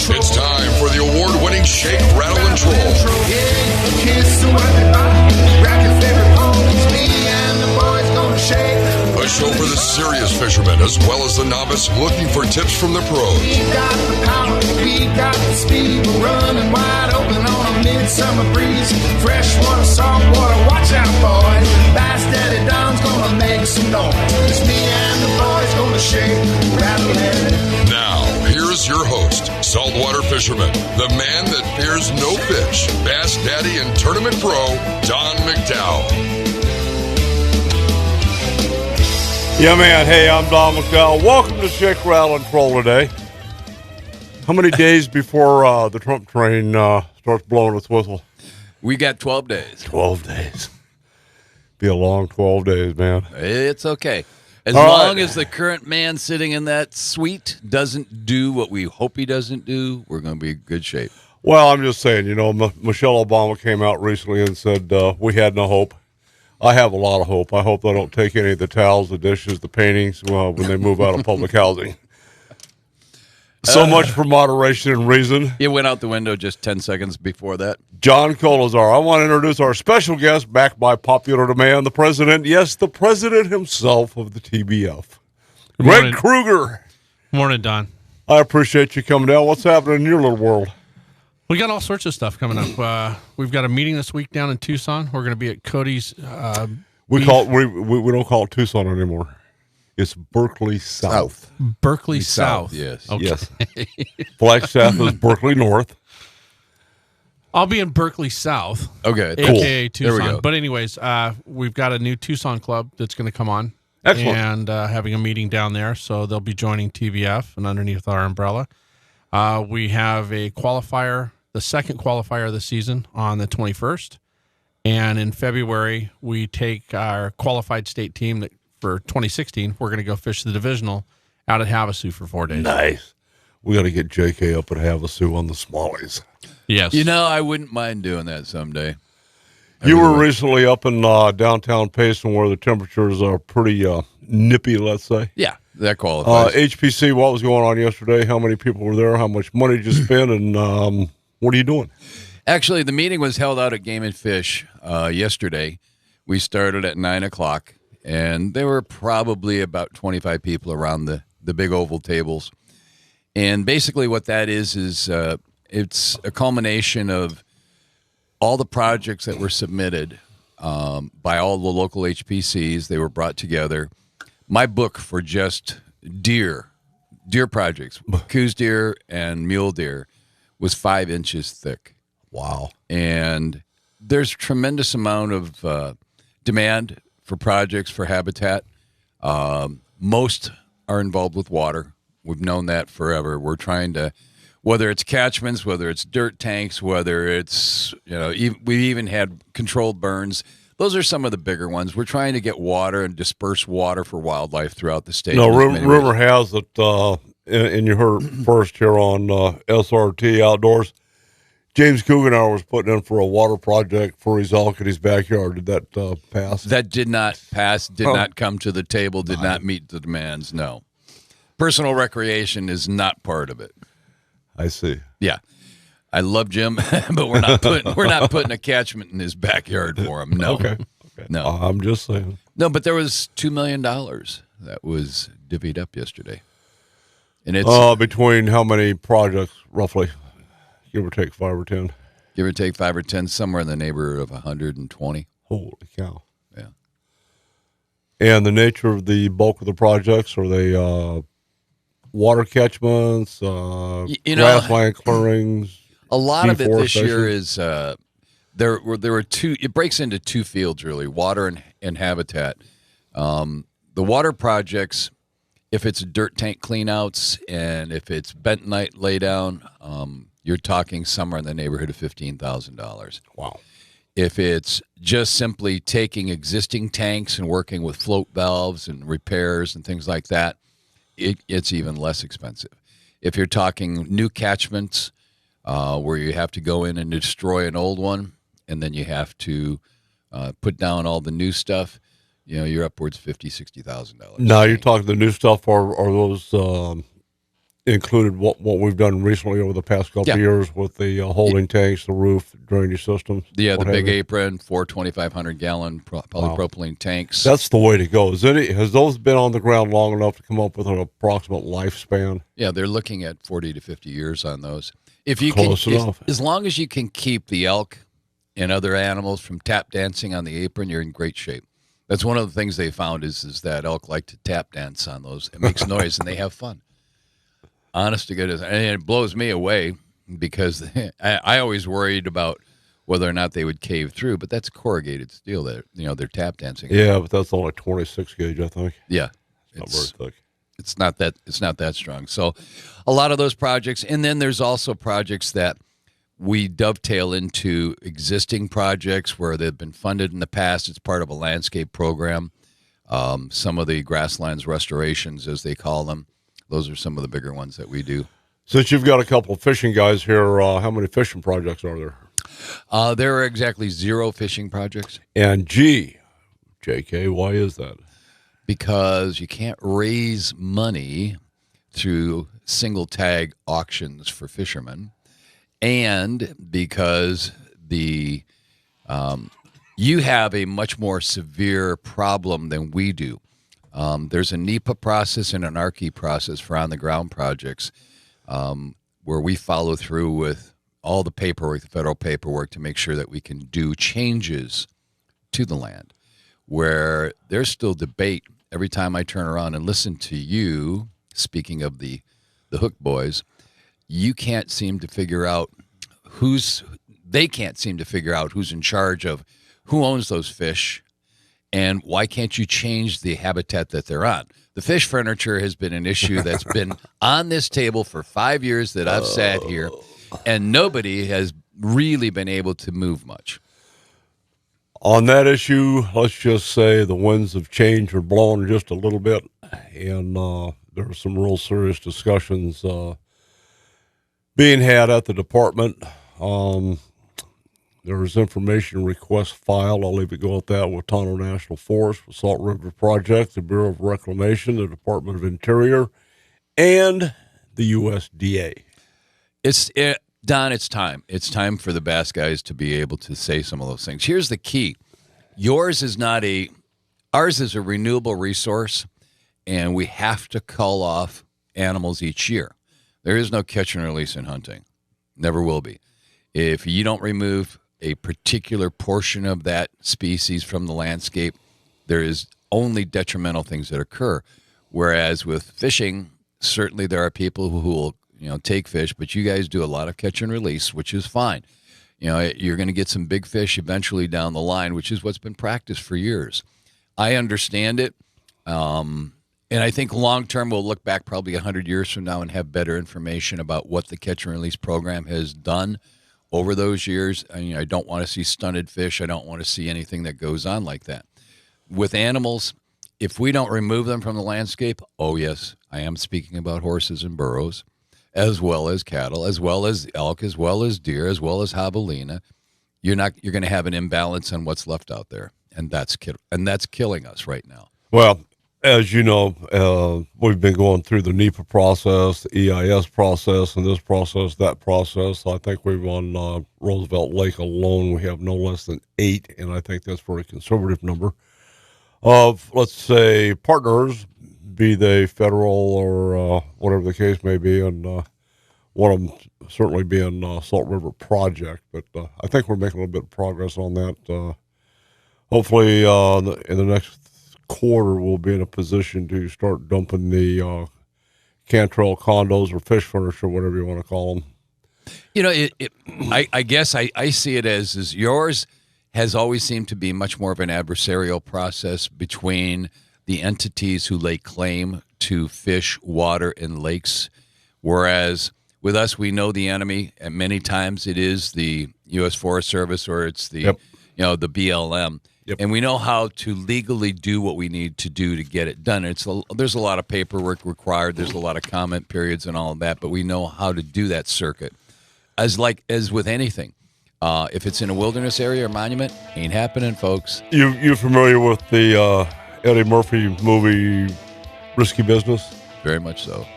It's time for the award-winning Shake, Rattle, and Troll. A show for the serious fishermen as well as the novice looking for tips from the pros. We got the power, we got the speed. We're running wide open on a midsummer breeze. Freshwater, saltwater, watch out, boys. Bass Daddy Don's gonna make some noise. It's me and the boys gonna shake, rattle, and... Now, here's your host, saltwater fisherman, the man that fears no fish, Bass Daddy and tournament pro, Don McDowell. Yeah, man. Hey, I'm Don McDowell. Welcome to Shake, Rattle, and Troll today. How many days before the Trump train starts blowing its whistle? We got 12 days. 12 days. Be a long 12 days, man. It's okay. As All long right. as the current man sitting in that suite doesn't do what we hope he doesn't do, we're going to be in good shape. Well, I'm just saying, you know, Michelle Obama came out recently and said we had no hope. I have a lot of hope. I hope they don't take any of the towels, the dishes, the paintings when they move out of public housing. So much for moderation and reason. It went out the window just 10 seconds before that. John Colazar. I want to introduce our special guest, back by popular demand, the president. Yes, the president himself of the TBF. Greg Kruger. Morning, Don. I appreciate you coming down. What's happening in your little world? We got all sorts of stuff coming up. We've got a meeting this week down in Tucson. We're going to be at Cody's. We don't call it Tucson anymore. It's Berkeley South. Berkeley South. Yes. Okay. Yes. Flagstaff is Berkeley North. I'll be in Berkeley South. Okay. Cool. AKA There we Tucson. go. But anyways, we've got a new Tucson club that's going to come on. Excellent. And having a meeting down there. So they'll be joining TBF and underneath our umbrella. We have a qualifier, the second qualifier of the season on the 21st. And in February, we take our qualified state team that for 2016, we're going to go fish the divisional out at Havasu for 4 days. Nice. We got to get JK up at Havasu on the smallies. Yes. You know, I wouldn't mind doing that someday. You were recently up in downtown Payson where the temperatures are pretty nippy, let's say. Yeah, that qualifies. HPC, what was going on yesterday? How many people were there? How much money did you spend? And what are you doing? Actually, the meeting was held out at Game and Fish yesterday. We started at 9 o'clock, and there were probably about 25 people around the big oval tables. And basically what that is it's a culmination of all the projects that were submitted by all the local HPCs. They were brought together. My book for just deer projects, coos deer and mule deer, was 5 inches thick. Wow. And there's tremendous amount of demand for projects for habitat. Most are involved with water. We've known that forever. We're trying to, whether it's catchments, whether it's dirt tanks, whether it's, we even had controlled burns. Those are some of the bigger ones. We're trying to get water and disperse water for wildlife throughout the state. No, rumor has that, and you heard it first here on SRT Outdoors, James Cougar was putting in for a water project for his elk in his backyard. Did that pass? That did not pass, did not come to the table, did not meet the demands, no. Personal recreation is not part of it. I see. Yeah. I love Jim, but we're not putting a catchment in his backyard for him. No. Okay. No. I'm just saying. No, but there was $2 million that was divvied up yesterday. And it's between how many projects, roughly? Give or take 5 or 10. give or take 5 or 10, somewhere in the neighborhood of 120. Holy cow. Yeah. And the nature of the bulk of the projects, are they water catchments, grassland clearings? A lot of it this deforestation? year is there were two. It breaks into two fields really: water and habitat. The water projects, if it's dirt tank cleanouts and if it's bentonite laydown, you're talking somewhere in the neighborhood of $15,000. Wow. If it's just simply taking existing tanks and working with float valves and repairs and things like that, it's even less expensive. If you're talking new catchments where you have to go in and destroy an old one, and then you have to put down all the new stuff, you're upwards $50,000, $60,000. Now you're talking the new stuff. Are those included what we've done recently over the past couple of years with the holding tanks, the roof, drainage systems. Yeah, the big apron, 4 2,500-gallon polypropylene tanks. That's the way to go. Has those been on the ground long enough to come up with an approximate lifespan? Yeah, they're looking at 40 to 50 years on those. Close enough. As long as you can keep the elk and other animals from tap dancing on the apron, you're in great shape. That's one of the things they found is that elk like to tap dance on those. It makes noise and they have fun. Honest to goodness. And it blows me away because I always worried about whether or not they would cave through, but that's corrugated steel that they're tap dancing. Yeah, but that's only 26 gauge, I think. Yeah. Not very thick. It's not that strong. So a lot of those projects, and then there's also projects that we dovetail into existing projects where they've been funded in the past. It's part of a landscape program. Some of the grasslands restorations, as they call them, those are some of the bigger ones that we do. Since you've got a couple of fishing guys here, how many fishing projects are there? There are exactly 0 fishing projects. And JK, why is that? Because you can't raise money through single tag auctions for fishermen, and because you have a much more severe problem than we do. There's a NEPA process and an ARCI process for on-the-ground projects where we follow through with all the paperwork, the federal paperwork, to make sure that we can do changes to the land, where there's still debate. Every time I turn around and listen to you, speaking of the Hook Boys, you can't seem to figure out they can't seem to figure out who's in charge of who owns those fish, and why can't you change the habitat that they're on? The fish furniture has been an issue that's been on this table for 5 years that I've sat here, and nobody has really been able to move much. On that issue, let's just say the winds have changed or blown just a little bit, and there were some real serious discussions being had at the department. There was information request filed, I'll leave it go at that, with Tonto National Forest, with Salt River Project, the Bureau of Reclamation, the Department of Interior, and the USDA. Don, it's time. It's time for the bass guys to be able to say some of those things. Here's the key. Ours is a renewable resource, and we have to cull off animals each year. There is no catch and release in hunting. Never will be. If you don't remove a particular portion of that species from the landscape, there is only detrimental things that occur. Whereas with fishing, certainly there are people who will take fish, but you guys do a lot of catch and release, which is fine. You're going to get some big fish eventually down the line, which is what's been practiced for years. I understand it. And I think long-term we'll look back probably 100 years from now and have better information about what the catch and release program has done over those years. I don't want to see stunted fish. I don't want to see anything that goes on like that. With animals, if we don't remove them from the landscape, oh yes, I am speaking about horses and burros, as well as cattle, as well as elk, as well as deer, as well as javelina, you're going to have an imbalance on what's left out there, and that's killing us right now. Well, as you know, we've been going through the NEPA process, the EIS process, and this process, that process. I think we've on Roosevelt Lake alone, we have no less than 8, and I think that's a very conservative number, of, let's say, partners, be they federal or whatever the case may be, and one of them certainly being Salt River Project. But I think we're making a little bit of progress on that. Hopefully in the next quarter, we'll be in a position to start dumping the Cantrell condos or fish furniture, whatever you want to call them. I guess I see it as yours has always seemed to be much more of an adversarial process between the entities who lay claim to fish, water, and lakes, whereas with us, we know the enemy, and many times it is the U.S. Forest Service or it's the the BLM. Yep. And we know how to legally do what we need to do to get it done. There's a lot of paperwork required. There's a lot of comment periods and all of that, but we know how to do that circuit. As with anything, if it's in a wilderness area or monument, ain't happening, folks. You familiar with the Eddie Murphy movie Risky Business? Very much so.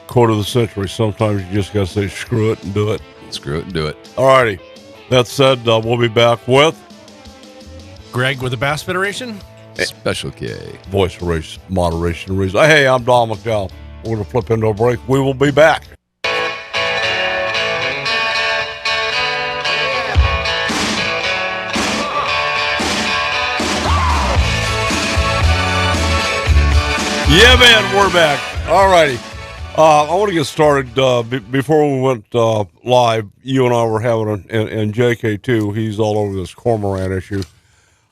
quote of the century. Sometimes you just got to say screw it and do it. Screw it and do it. All righty. That said, we'll be back with Greg with the Bass Federation. Special K. Voice of Race, Moderation and Reason. Hey, I'm Don McDowell. We're going to flip into a break. We will be back. Yeah, man, we're back. All righty. I want to get started. Before we went live, you and I were having, and JK too, he's all over this cormorant issue.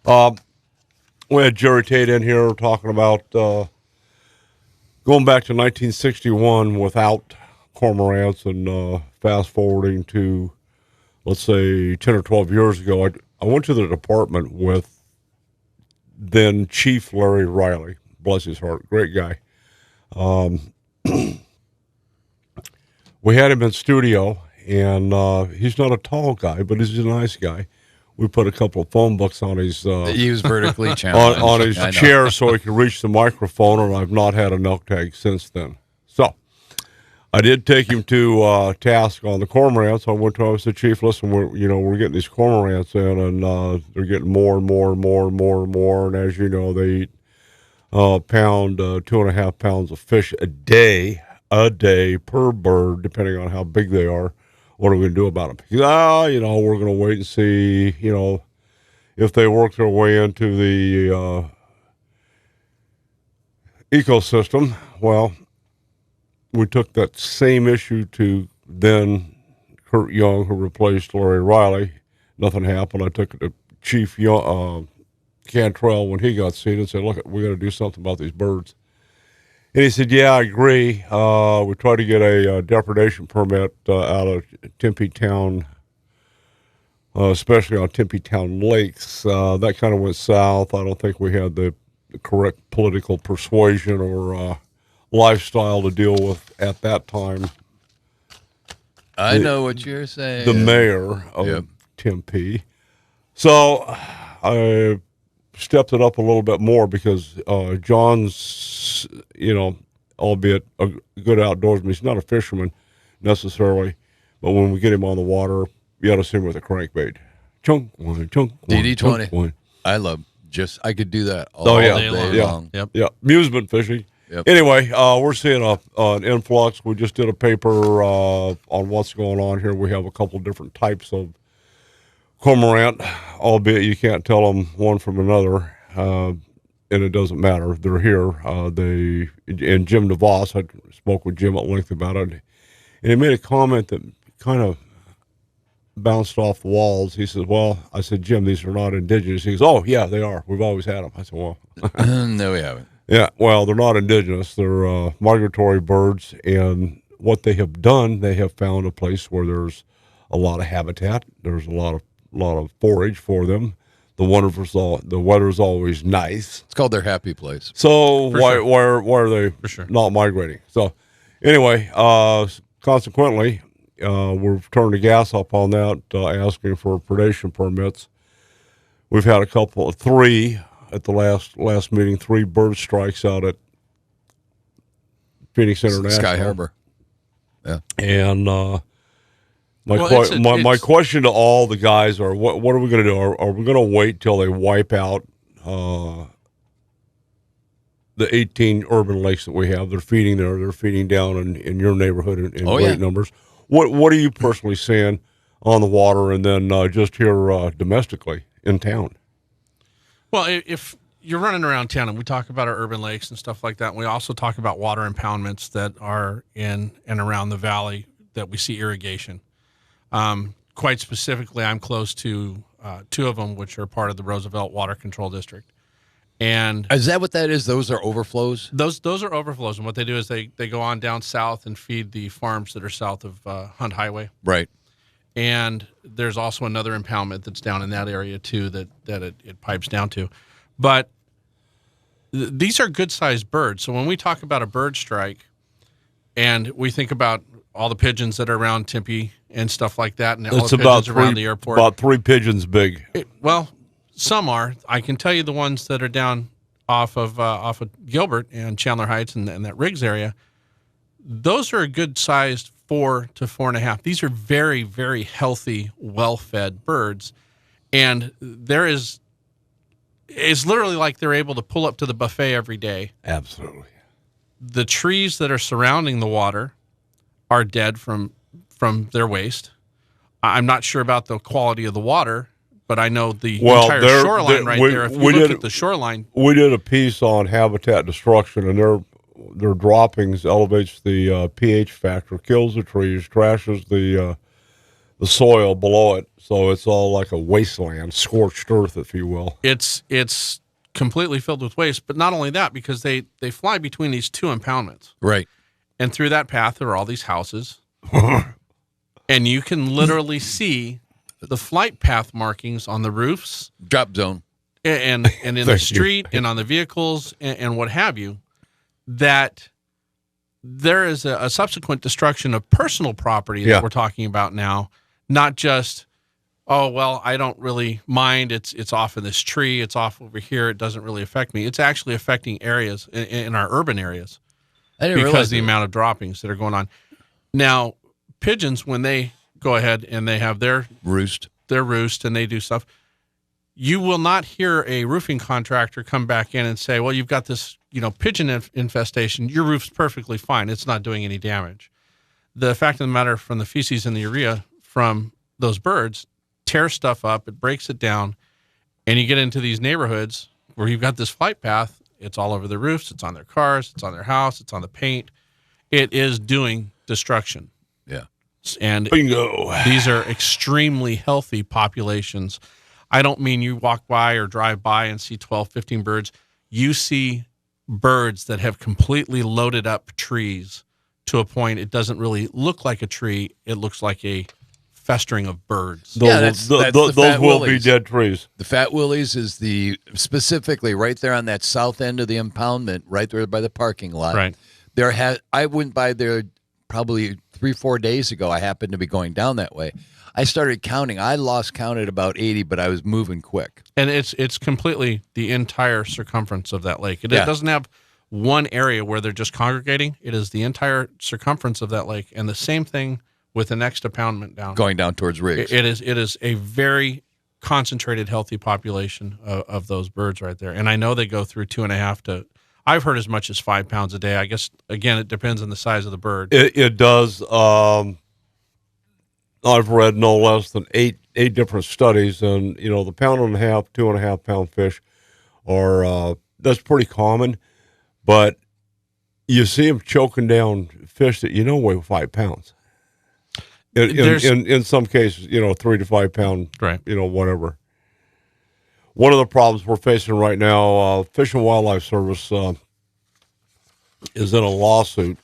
We had Jerry Tate in here talking about going back to 1961 without cormorants and fast forwarding to, let's say, 10 or 12 years ago. I went to the department with then Chief Larry Riley. Bless his heart, great guy. We had him in studio, and he's not a tall guy, but he's a nice guy. We put a couple of phone books on his He was vertically challenged. on his chair so he could reach the microphone, and I've not had a milk tag since then. So I did take him to task on the cormorants. I went to him and said, Chief, listen, we're getting these cormorants in, and they're getting more and more and more and more and more, and as you know, they eat pound, 2.5 pounds of fish a day per bird, depending on how big they are. What are we going to do about them? He said, we're going to wait and see, if they work their way into the ecosystem. Well, we took that same issue to then Kurt Young, who replaced Larry Riley. Nothing happened. I took it to Chief Cantrell when he got seated and said, look, we got to do something about these birds. And he said, yeah, I agree. We tried to get a depredation permit out of Tempe Town, especially on Tempe Town lakes. That kind of went south. I don't think we had the correct political persuasion or lifestyle to deal with at that time. I know what you're saying. The mayor of Tempe. So I stepped it up a little bit more because John's, albeit a good outdoorsman, he's not a fisherman necessarily, but when we get him on the water, you got to see him with a crankbait. Chunk one, chunk one, DD20. chunk one. I I could do that all day long. Yep. Yeah, amusement fishing. Yep. Anyway, we're seeing an influx. We just did a paper on what's going on here. We have a couple different types of cormorant, albeit you can't tell them one from another, and it doesn't matter. They're here. And Jim DeVos, I spoke with Jim at length about it, and he made a comment that kind of bounced off the walls. He says, well, I said, Jim, these are not indigenous. He goes, oh, yeah, they are. We've always had them. I said, well. No, we haven't. Yeah, well, they're not indigenous. They're migratory birds, and what they have done, they have found a place where there's a lot of habitat. There's a lot of forage for them. The weather's always nice. It's called their happy place. So why are they not migrating? So anyway, consequently, we've turned the gas up on that, asking for predation permits. We've had three at the last meeting, 3 bird strikes out at Phoenix International. Sky Harbor. Yeah. And my question to all the guys are, what are we going to do? Are we going to wait till they wipe out the 18 urban lakes that we have? They're feeding there. They're feeding down in your neighborhood in great numbers. What are you personally seeing on the water and then just here domestically in town? Well, if you're running around town, and we talk about our urban lakes and stuff like that, and we also talk about water impoundments that are in and around the valley that we see irrigation. Quite specifically, I'm close to 2 of them, which are part of the Roosevelt Water Control District. And is that what that is? Those are overflows? Those are overflows, and what they do is they go on down south and feed the farms that are south of Hunt Highway. Right. And there's also another impoundment that's down in that area too that it pipes down to. But these are good-sized birds. So when we talk about a bird strike, and we think about all the pigeons that are around Tempe and stuff like that, and all the pigeons around the airport. About 3 pigeons big. Well, some are. I can tell you the ones that are down off of Gilbert and Chandler Heights and that Riggs area. those are a good sized 4 to 4.5. These are very, very healthy, well-fed birds. And it's literally like they're able to pull up to the buffet every day. Absolutely. The trees that are surrounding the water are dead from their waste. I'm not sure about the quality of the water, but I know the entire shoreline there. If you look at the shoreline, we did a piece on habitat destruction, and their droppings elevates the pH factor, kills the trees, trashes the soil below it, so it's all like a wasteland, scorched earth, if you will. It's completely filled with waste. But not only that, because they fly between these 2 impoundments, Right. and through that path there are all these houses. And you can literally see the flight path markings on the roofs, Drop zone. and in the street, and on the vehicles, and what have you, that there is a subsequent destruction of personal property that we're talking about now, not just, oh, well, I don't really mind. It's off in this tree. It's off over here. It doesn't really affect me. It's actually affecting areas in our urban areas because of the amount of droppings that are going on. Now, pigeons, when they go ahead and they have their roost and they do stuff, you will not hear a roofing contractor come back in and say, well, you've got this, pigeon infestation. Your roof's perfectly fine. It's not doing any damage. The fact of the matter, from the feces and the urea from those birds, tears stuff up, it breaks it down, and you get into these neighborhoods where you've got this flight path. It's all over the roofs. It's on their cars. It's on their house. It's on the paint. It is doing destruction. Yeah. And bingo. These are extremely healthy populations. I don't mean you walk by or drive by and see 12, 15 birds. You see birds that have completely loaded up trees to a point it doesn't really look like a tree. It looks like a festering of birds. Those will be dead trees. The fat willies is specifically right there on that south end of the impoundment, right there by the parking lot. Right. I went by there probably 3-4 days ago. I happened to be going down that way. I started counting. I lost count at about 80, but I was moving quick. And it's completely the entire circumference of that lake. It doesn't have one area where they're just congregating. It is the entire circumference of that lake. And the same thing with the next impoundment down. Going down towards Riggs. It is a very concentrated, healthy population of those birds right there. And I know they go through 2.5 to, I've heard as much as 5 pounds a day. I guess, again, it depends on the size of the bird. It does. I've read no less than eight different studies, and the 1.5 pound, 2.5 pound fish are that's pretty common, but you see them choking down fish that weigh 5 pounds. In some cases, 3 to 5 pound, right? Whatever. One of the problems we're facing right now, Fish and Wildlife Service is in a lawsuit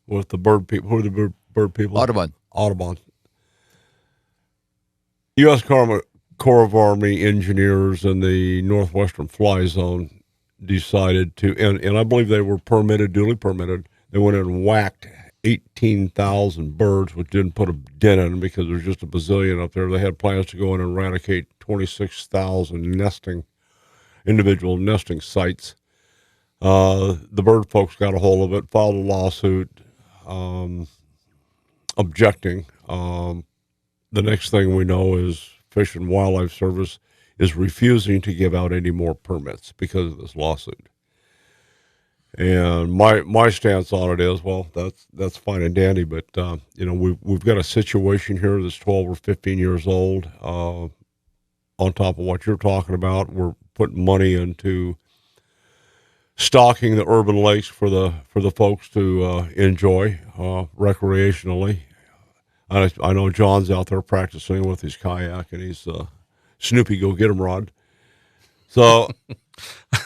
with the bird people. Who are the bird people? Audubon. U.S. Corps of Army engineers in the Northwestern Fly Zone decided to, and I believe they were duly permitted. They went in and whacked 18,000 birds, which didn't put a dent in them because there's just a bazillion up there. They had plans to go in and eradicate 26,000 individual nesting sites. The bird folks got a hold of it, filed a lawsuit, objecting. The next thing we know is Fish and Wildlife Service is refusing to give out any more permits because of this lawsuit. And my stance on it is, well, that's fine and dandy, but we've got a situation here that's 12 or 15 years old. On top of what you're talking about, we're putting money into stocking the urban lakes for the folks to enjoy recreationally. I know John's out there practicing with his kayak and his Snoopy Go Get 'em rod. So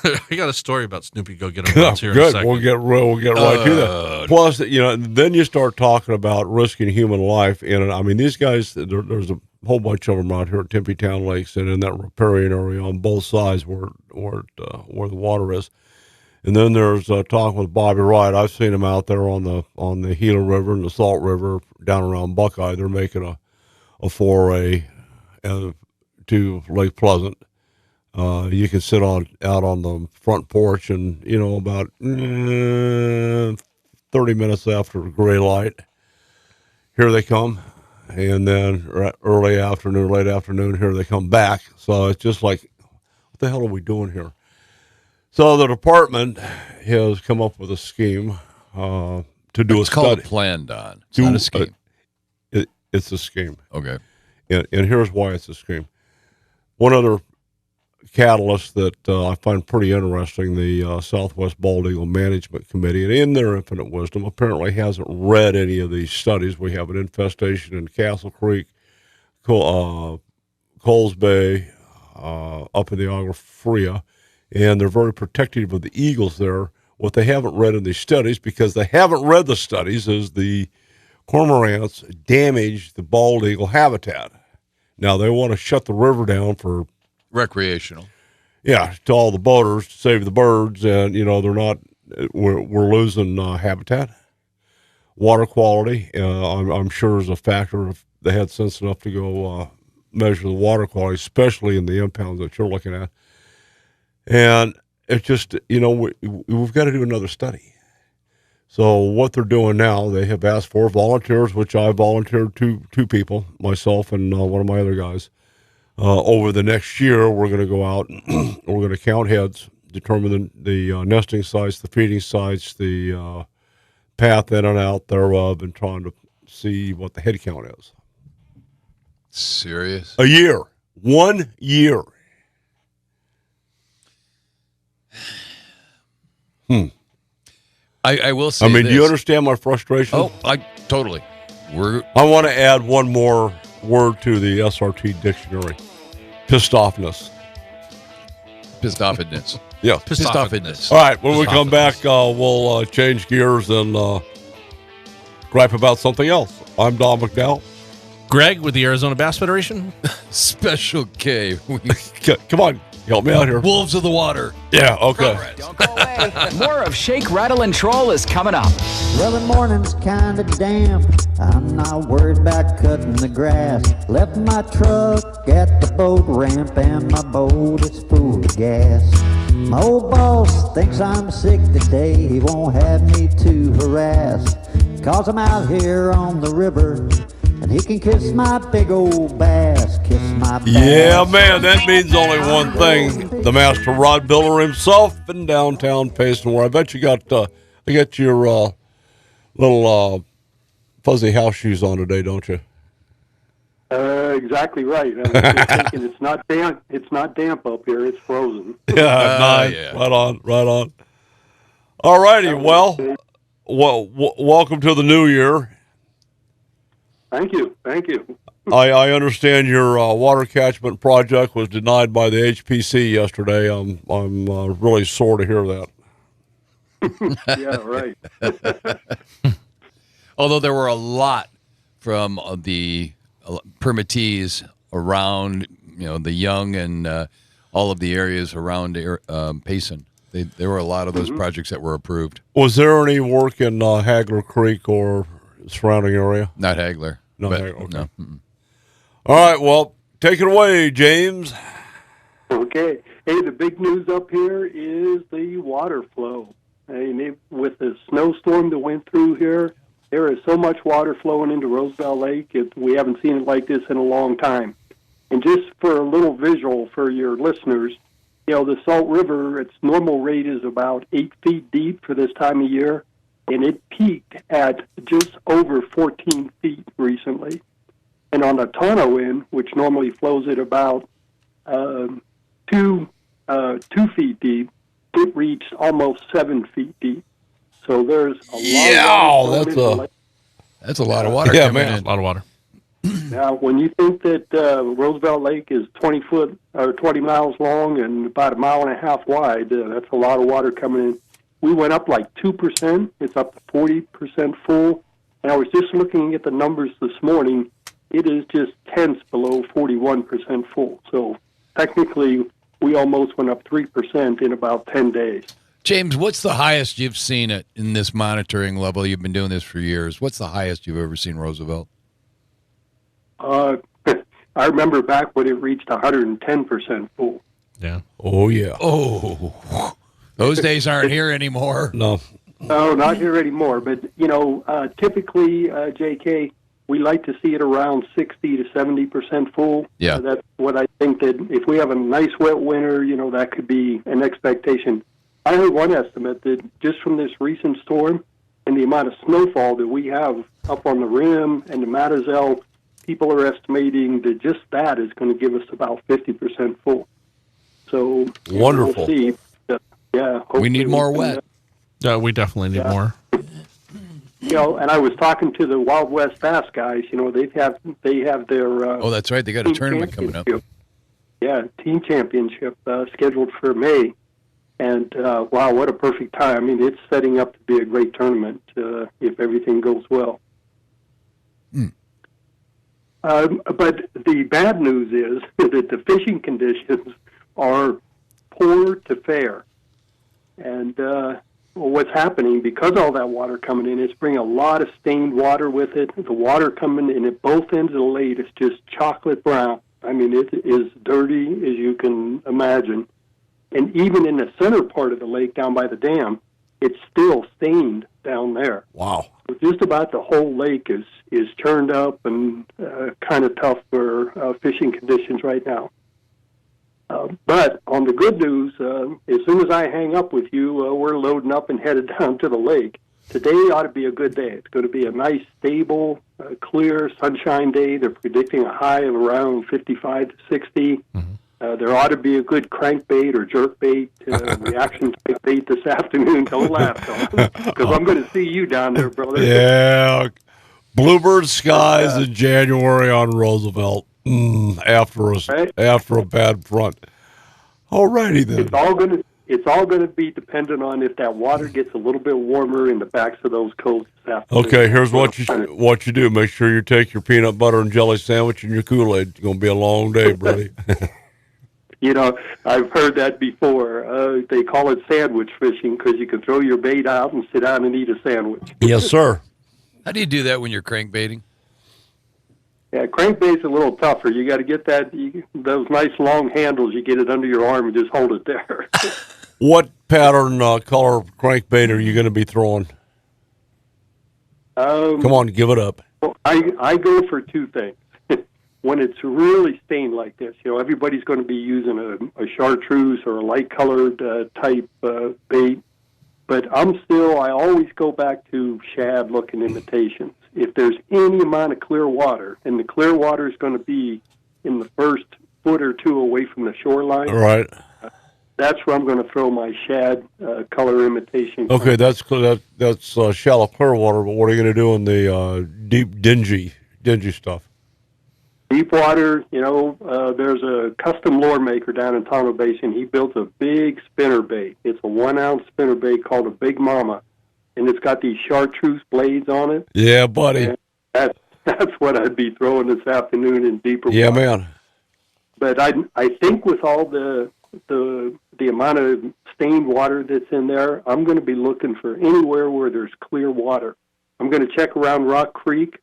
I got a story about Snoopy Go Get 'em rods here in a second. We'll get right to that. Plus, then you start talking about risking human life. And I mean, these guys, there's a whole bunch of them out here at Tempe Town Lakes and in that riparian area on both sides where the water is. And then there's talking with Bobby Wright. I've seen him out there on the Gila River and the Salt River down around Buckeye. They're making a foray to Lake Pleasant. You can sit out on the front porch and about 30 30 minutes after gray light, here they come. And then early afternoon, late afternoon, here they come back. So it's just like, what the hell are we doing here? So the department has come up with a scheme to do a study. It's called a plan, Don. It's not a scheme. It's a scheme. Okay. And here's why it's a scheme. One other catalyst that I find pretty interesting, the Southwest Bald Eagle Management Committee, and in their infinite wisdom, apparently hasn't read any of these studies. We have an infestation in Castle Creek, Coles Bay, up in the Agua Fria, and they're very protective of the eagles there. What they haven't read in these studies, because they haven't read the studies, is the cormorants damage the bald eagle habitat. Now, they want to shut the river down for recreational. Yeah, to all the boaters to save the birds, and we're losing habitat, water quality. I'm sure is a factor if they had sense enough to go measure the water quality, especially in the impounds that you're looking at. And it's just we've got to do another study. So what they're doing now, they have asked for volunteers, which I volunteered two people, myself and one of my other guys. Over the next year, we're going to go out and we're going to count heads, determine the nesting sites, the feeding sites, the path in and out thereof, and trying to see what the head count is. Serious? A year. 1 year. I will say do you this. understand my frustration? Oh, totally. I want to add one more word to the SRT dictionary. Pissed offness. Pissed offedness. Yeah. Pissed offedness. All right, when we come back, we'll change gears and gripe about something else. I'm Don McDowell. Greg with the Arizona Bass Federation. Special K. Come on, help me out here. Wolves of the water. Yeah, okay. Don't go away. More of Shake, Rattle, and Troll is coming up. Well, the morning's kind of damp. I'm not worried about cutting the grass. Left my truck at the boat ramp and my boat is full of gas. My old boss thinks I'm sick today. He won't have me to harass. 'Cause I'm out here on the river and he can kiss my big old bass. Kiss my bass. Yeah, man, that means only one thing. The master rod builder himself in downtown Payson, where I bet you got your little fuzzy house shoes on today, don't you? Exactly right. I was just thinking it's not damp. It's not damp up here. It's frozen. Yeah, nice. Yeah. Right on. All righty. Well, welcome to the new year. Thank you. I understand your water catchment project was denied by the HPC yesterday. I'm really sore to hear that. Yeah, right. Although there were a lot from the permittees around, the Young and all of the areas around Payson. There were a lot of those projects that were approved. Was there any work in Hagler Creek or surrounding area? Not Hagler. No, but, Hagler. Okay. No. All right. Well, take it away, James. Okay. Hey, the big news up here is the water flow. With the snowstorm that went through here, there is so much water flowing into Roosevelt Lake. We haven't seen it like this in a long time. And just for a little visual for your listeners, the Salt River, its normal rate is about 8 feet deep for this time of year, and it peaked at just over 14 feet recently. And on the Tonto end, which normally flows at about 2 feet deep, it reached almost 7 feet deep. So there's a lot of water. That's a lot of water. Yeah, coming man, in. A lot of water. Now, when you think that Roosevelt Lake is 20 miles long and about 1.5 miles wide, that's a lot of water coming in. We went up like 2%. It's up to 40% full. And I was just looking at the numbers this morning. It is just tenths below 41% full. So technically, we almost went up 3% in about 10 days. James, what's the highest you've seen it in this monitoring level? You've been doing this for years. What's the highest you've ever seen Roosevelt? I remember back when it reached 110% full. Yeah. Oh, yeah. Oh, those days aren't here anymore. No. Oh, not here anymore. But, typically, JK, we like to see it around 60 to 70% full. Yeah. That's what I think that if we have a nice wet winter, that could be an expectation. I heard one estimate that just from this recent storm and the amount of snowfall that we have up on the rim and the Matazelle, people are estimating that just that is going to give us about 50% full. So Wonderful. We'll see. We need more wet. Yeah, we definitely need more. And I was talking to the Wild West Bass guys. They have their Oh, that's right. They got a team tournament coming up. championship. Yeah, team championship scheduled for May. And wow, what a perfect time! I mean, it's setting up to be a great tournament if everything goes well. But the bad news is that the fishing conditions are poor to fair. And what's happening, because all that water coming in, it's bringing a lot of stained water with it. The water coming in at both ends of the lake is just chocolate brown. I mean, it is dirty as you can imagine. And even in the center part of the lake down by the dam, it's still stained down there. Wow. So just about the whole lake is churned up and kind of tough for fishing conditions right now. But on the good news, as soon as I hang up with you, we're loading up and headed down to the lake. Today ought to be a good day. It's going to be a nice, stable, clear, sunshine day. They're predicting a high of around 55 to 60. There ought to be a good crankbait or jerkbait reaction type bait this afternoon. Don't laugh, because I'm going to see you down there, brother. Yeah. Bluebird skies in January on Roosevelt after a bad front. All righty then. It's all going to be dependent on if that water gets a little bit warmer in the backs of those coves this afternoon. Okay, here's what you do. Make sure you take your peanut butter and jelly sandwich and your Kool-Aid. It's going to be a long day, buddy. I've heard that before. They call it sandwich fishing because you can throw your bait out and sit down and eat a sandwich. Yes, sir. How do you do that when you're crankbaiting? Yeah, crankbait's a little tougher. You got to get those nice long handles. You get it under your arm and just hold it there. What pattern, color crankbait are you going to be throwing? Come on, give it up. Well, I go for two things. When it's really stained like this, everybody's going to be using a chartreuse or a light-colored type bait. But I always go back to shad-looking imitations. If there's any amount of clear water, and the clear water is going to be in the first foot or two away from the shoreline, right? That's where I'm going to throw my shad color imitation. Okay, that's shallow clear water, but what are you going to do in the deep, dingy stuff? Deep water, there's a custom lure maker down in Tonto Basin. He built a big spinner bait. It's a 1-ounce spinner bait called a Big Mama, and it's got these chartreuse blades on it. Yeah, buddy. And that's what I'd be throwing this afternoon in deeper water. Yeah, man. But I think with all the amount of stained water that's in there, I'm going to be looking for anywhere where there's clear water. I'm going to check around Rock Creek.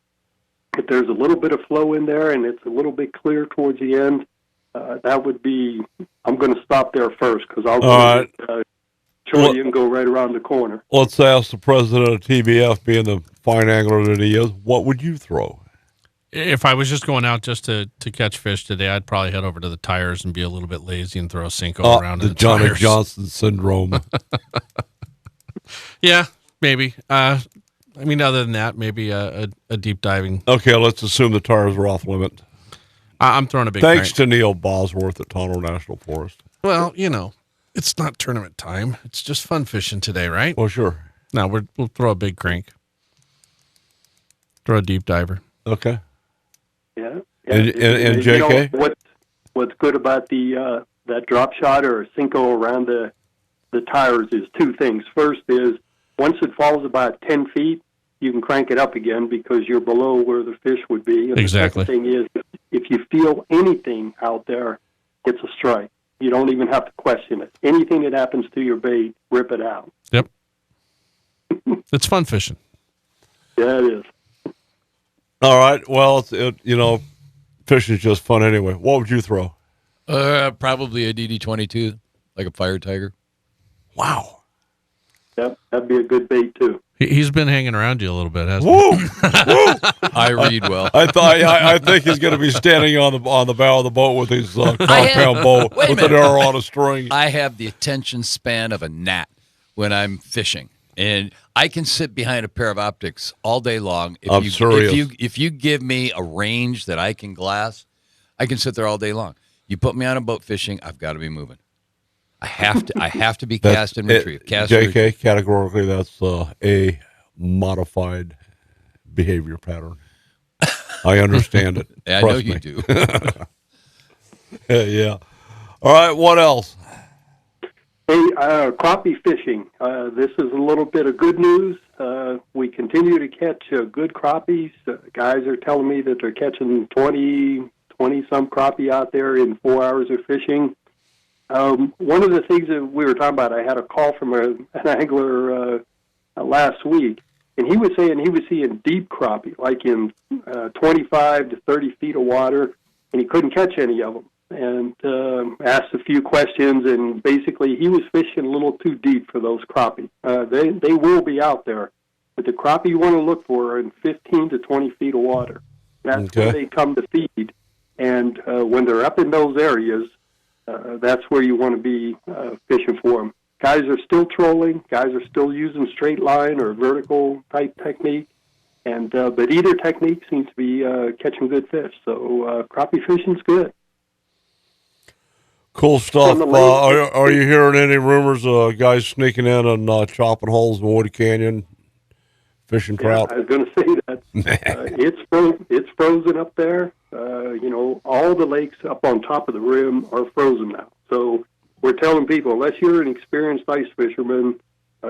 If there's a little bit of flow in there and it's a little bit clear towards the end, that would be, I'm going to stop there first because I'll Troy and go right around the corner. Let's ask the president of TBF, being the fine angler that he is, what would you throw? If I was just going out just to catch fish today, I'd probably head over to the tires and be a little bit lazy and throw a Cinco around the Johnny tires. Johnson syndrome. Yeah, maybe. Other than that, maybe a deep diving. Okay, let's assume the tires are off limit. I'm throwing a big Thanks to Neil Bosworth at Tonto National Forest. Well, it's not tournament time. It's just fun fishing today, right? Well, sure. No, we'll throw a big crank. Throw a deep diver. Okay. Yeah. And JK? What's good about that drop shot or a Cinco around the tires is two things. First is, once it falls about 10 feet, you can crank it up again because you're below where the fish would be. And exactly. The second thing is, if you feel anything out there, it's a strike. You don't even have to question it. Anything that happens to your bait, rip it out. Yep. It's fun fishing. Yeah, it is. All right. Well, fishing's just fun anyway. What would you throw? Probably a DD-22, like a fire tiger. Wow. that'd be a good bait too. He's been hanging around you a little bit, hasn't he? Woo! Woo! I read well. I think he's going to be standing on the bow of the boat with his compound bow with an arrow on a string. I have the attention span of a gnat when I'm fishing, and I can sit behind a pair of optics all day long. I'm serious. If you give me a range that I can glass, I can sit there all day long. You put me on a boat fishing, I've got to be moving. I have to be cast and retrieve. JK, categorically, that's a modified behavior pattern. I understand it. Yeah, I know you do. Yeah. All right, what else? Hey, crappie fishing. This is a little bit of good news. We continue to catch good crappies. Guys are telling me that they're catching 20-some crappie out there in 4 hours of fishing. One of the things that we were talking about, I had a call from an angler last week, and he was saying he was seeing deep crappie, like in 25 to 30 feet of water, and he couldn't catch any of them. And asked a few questions, and basically he was fishing a little too deep for those crappie. They will be out there, but the crappie you want to look for are in 15 to 20 feet of water. That's where they come to feed, and when they're up in those areas, that's where you want to be fishing for them. Guys are still trolling. Guys are still using straight line or vertical type technique, and but either technique seems to be catching good fish. So crappie fishing's good. Cool stuff. Are you hearing any rumors of guys sneaking in and chopping holes in Wood Canyon, fishing trout? I was going to say that. It's frozen up there. All the lakes up on top of the rim are frozen now. So we're telling people, unless you're an experienced ice fisherman,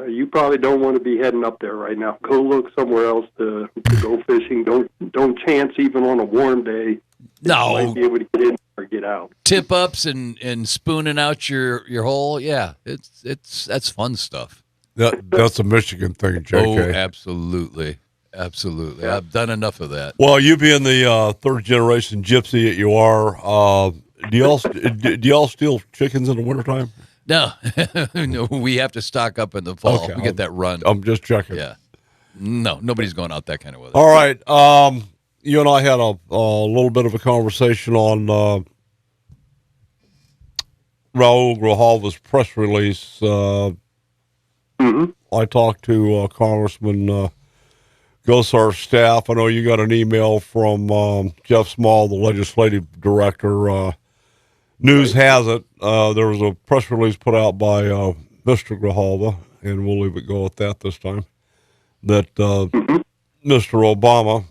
you probably don't want to be heading up there right now. Go look somewhere else to go fishing. Don't chance even on a warm day. No, you might be able to get in or get out. Tip ups and spooning out your hole. Yeah, that's fun stuff. That's a Michigan thing, JK. Oh, absolutely. Yeah. I've done enough of that. Well, you being the third generation gypsy that you are, do y'all steal chickens in the wintertime? No, no, we have to stock up in the fall. Okay, we get that run. I'm just checking. Yeah. No, nobody's going out that kind of weather. All right. You and I had a little bit of a conversation on Raul Grijalva's press release. I talked to Congressman Gosar's staff. I know you got an email from Jeff Small, the legislative director. News has it there was a press release put out by Mr. Grijalva, and we'll leave it go at that this time, that Mr. Obama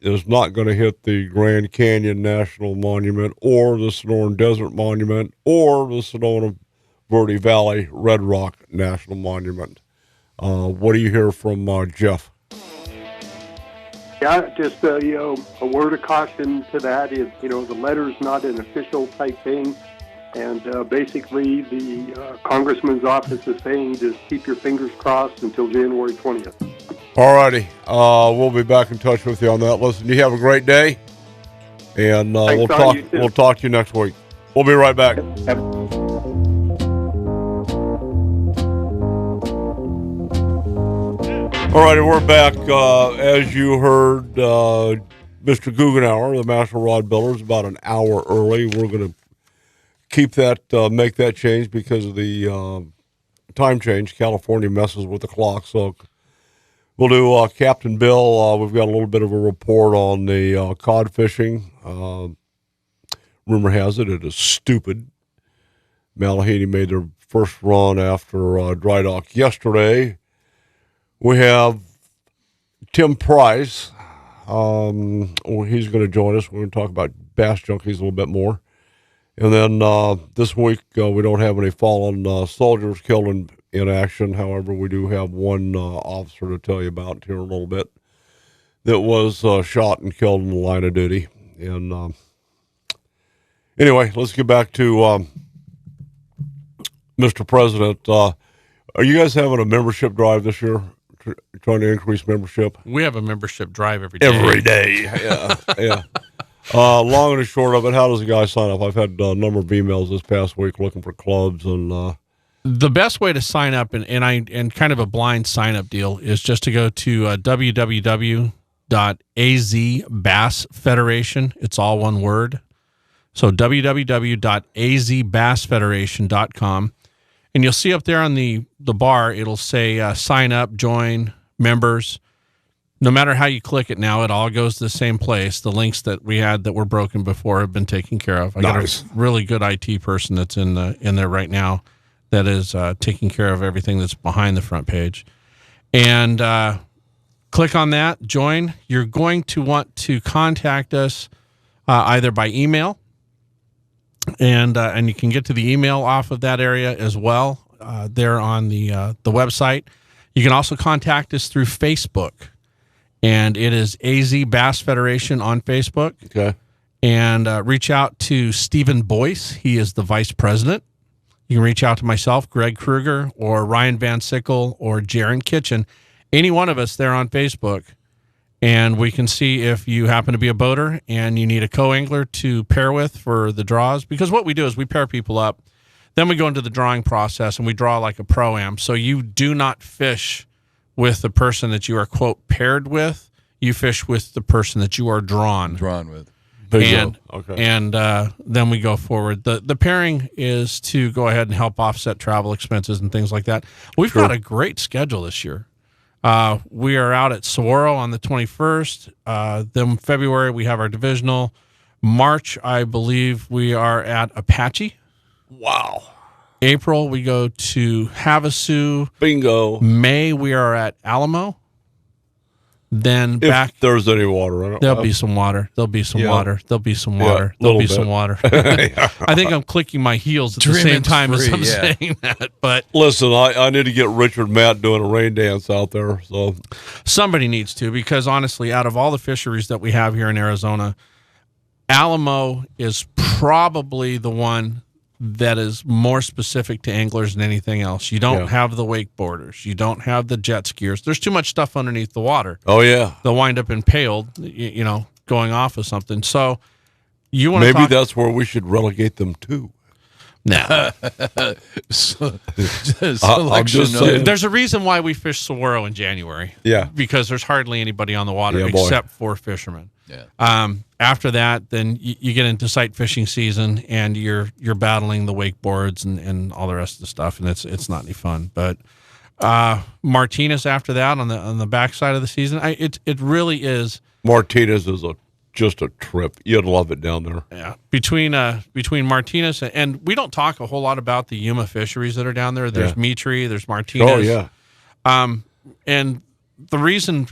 is not going to hit the Grand Canyon National Monument or the Sonoran Desert Monument or the Sonora Verde Valley Red Rock National Monument. What do you hear from Jeff? Yeah, just a word of caution to that is, the letter's not an official type thing, and basically the congressman's office is saying just keep your fingers crossed until January 20th. All righty. We'll be back in touch with you on that. Listen, you have a great day, and we'll talk to you next week. We'll be right back. All righty, we're back. As you heard, Mr. Guggenauer, the Master Rod Builder, is about an hour early. We're going to keep that, make that change because of the time change. California messes with the clock, so we'll do Captain Bill. We've got a little bit of a report on the cod fishing. Rumor has it is stupid. Malahide made their first run after dry dock yesterday. We have Tim Price. He's going to join us. We're going to talk about Bass Junkies a little bit more. And then this week, we don't have any fallen soldiers killed in action. However, we do have one officer to tell you about here in a little bit that was shot and killed in the line of duty. And anyway, let's get back to Mr. President. Are you guys having a membership drive this year? Trying to increase membership? We have a membership drive every day. Every day, yeah. Long and short of it, how does a guy sign up? I've had a number of emails this past week looking for clubs, and The best way to sign up, and kind of a blind sign up deal, is just to go to www.azbassfederation. It's all one word. So www.azbassfederation.com. And you'll see up there on the bar, it'll say sign up, join, members. No matter how you click it now, it all goes to the same place. The links that we had that were broken before have been taken care of. I got a really good IT person that's in there right now that is taking care of everything that's behind the front page. And click on that, join. You're going to want to contact us either by email, and you can get to the email off of that area as well there on the website. You can also contact us through Facebook, and it is AZ Bass Federation on Facebook. Okay. And reach out to Stephen Boyce. He is the vice president. You can reach out to myself, Greg Kruger, or Ryan Van Sickle, or Jaron Kitchen, any one of us there on Facebook, and we can see if you happen to be a boater and you need a co-angler to pair with for the draws. Because what we do is we pair people up, then we go into the drawing process and we draw like a pro-am. So you do not fish with the person that you are, quote, paired with. You fish with the person that you are drawn with. And then we go forward. The pairing is to go ahead and help offset travel expenses and things like that. We've got a great schedule this year. We are out at Saguaro on the 21st. Then February, we have our divisional. March, I believe we are at Apache. Wow. April, we go to Havasu. Bingo. May, we are at Alamo. Then if there's any water, there'll be some water. There'll be some water. There'll be some water. Yeah, There'll be some water. I think I'm clicking my heels at the same time as I'm saying that. But listen, I need to get Richard Matt doing a rain dance out there. So somebody needs to, because honestly, out of all the fisheries that we have here in Arizona, Alamo is probably the one that is more specific to anglers than anything else. You don't have the wakeboarders. You don't have the jet skiers. There's too much stuff underneath the water. Oh, yeah. They'll wind up impaled, going off of something. So you want to maybe that's where we should relegate them to. No. I'm just saying. There's a reason why we fish Saguaro in January. Yeah. Because there's hardly anybody on the water except for fishermen. Yeah. After that, then you get into sight fishing season, and you're battling the wakeboards and all the rest of the stuff, and it's not any fun. But Martinez after that on the backside of the season, it really is. Martinez is just a trip. You'd love it down there. Yeah. Between Martinez and we don't talk a whole lot about the Yuma fisheries that are down there. There's Mitri, there's Martinez. Oh yeah. And the reason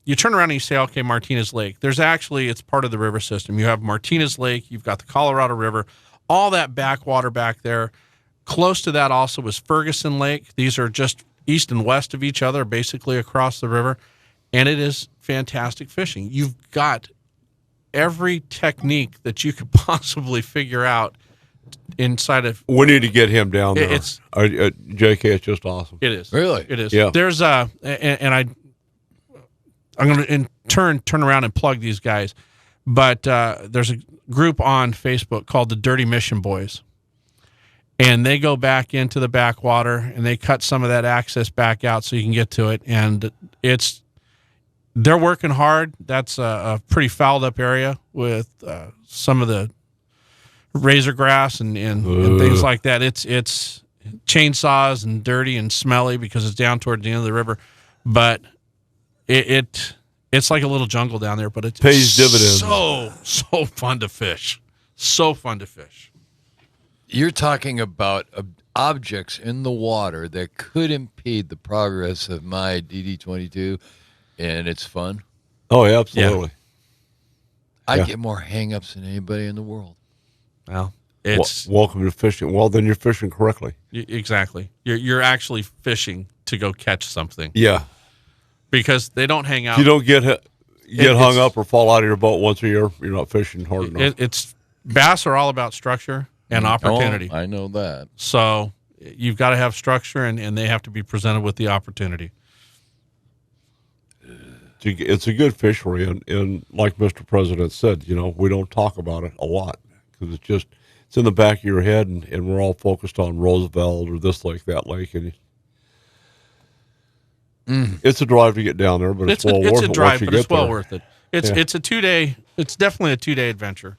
you turn around and you say, okay, Martinez Lake, it's part of the river system. You have Martinez Lake, you've got the Colorado River, all that backwater back there. Close to that also is Ferguson Lake. These are just east and west of each other, basically across the river. And it is fantastic fishing. You've got every technique that you could possibly figure out inside of. We need to get him down there. JK, it's just awesome. It is. Really? It is. Yeah. There's I'm going to in turn around and plug these guys, but there's a group on Facebook called the Dirty Mission Boys, and they go back into the backwater and they cut some of that access back out so you can get to it, and they're working hard. That's a pretty fouled up area with some of the razor grass and things like that. It's chainsaws and dirty and smelly because it's down toward the end of the river, but it's like a little jungle down there, but it pays dividends. So fun to fish. So fun to fish. You're talking about objects in the water that could impede the progress of my DD22, and it's fun. Oh, yeah, absolutely. I get more hang-ups than anybody in the world. Well, it's welcome to fishing. Well, then you're fishing correctly. Exactly. You're actually fishing to go catch something. Yeah. Because they don't hang out. If you don't get hung up or fall out of your boat once a year, you're not fishing hard enough. Bass are all about structure and opportunity. I know that. So you've got to have structure, and they have to be presented with the opportunity. It's a good fishery, and like Mr. President said, we don't talk about it a lot because it's it's in the back of your head, and we're all focused on Roosevelt or this lake, that lake, and it's a drive to get down there, but it's well worth it. It's a drive, once you but get it's well there. worth it. It's a 2-day. It's definitely a 2-day adventure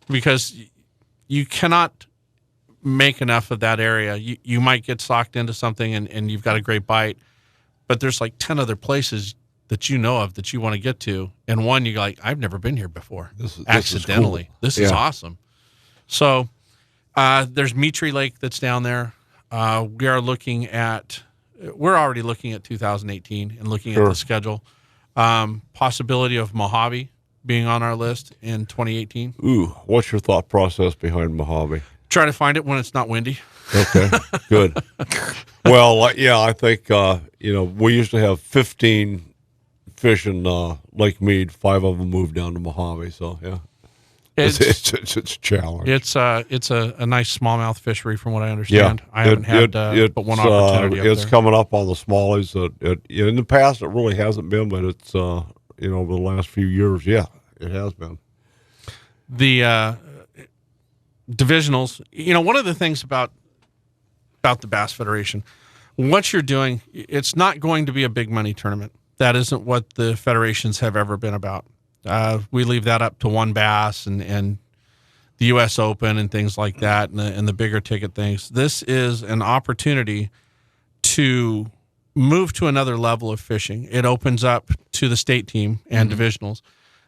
because you cannot make enough of that area. You might get socked into something and you've got a great bite, but there's like 10 other places that you know of that you want to get to, and one you're like, I've never been here before. Accidentally, this is awesome. So there's Mitri Lake that's down there. We're already looking at 2018 and looking at the schedule. Possibility of Mojave being on our list in 2018. Ooh, what's your thought process behind Mojave? Try to find it when it's not windy. Okay, good. Well, I think we used to have 15 fish in Lake Mead. 5 of them moved down to Mojave. So yeah, it's a challenge. It's a nice smallmouth fishery from what I understand. I haven't had but one opportunity. It's coming up on the smallies. In the past, it really hasn't been, but it's over the last few years, yeah, it has been. The divisionals. One of the things about the Bass Federation, what you're doing, it's not going to be a big money tournament. That isn't what the federations have ever been about. We leave that up to One Bass and the U.S. Open and things like that, and the bigger ticket things. This is an opportunity to move to another level of fishing. It opens up to the state team and divisionals.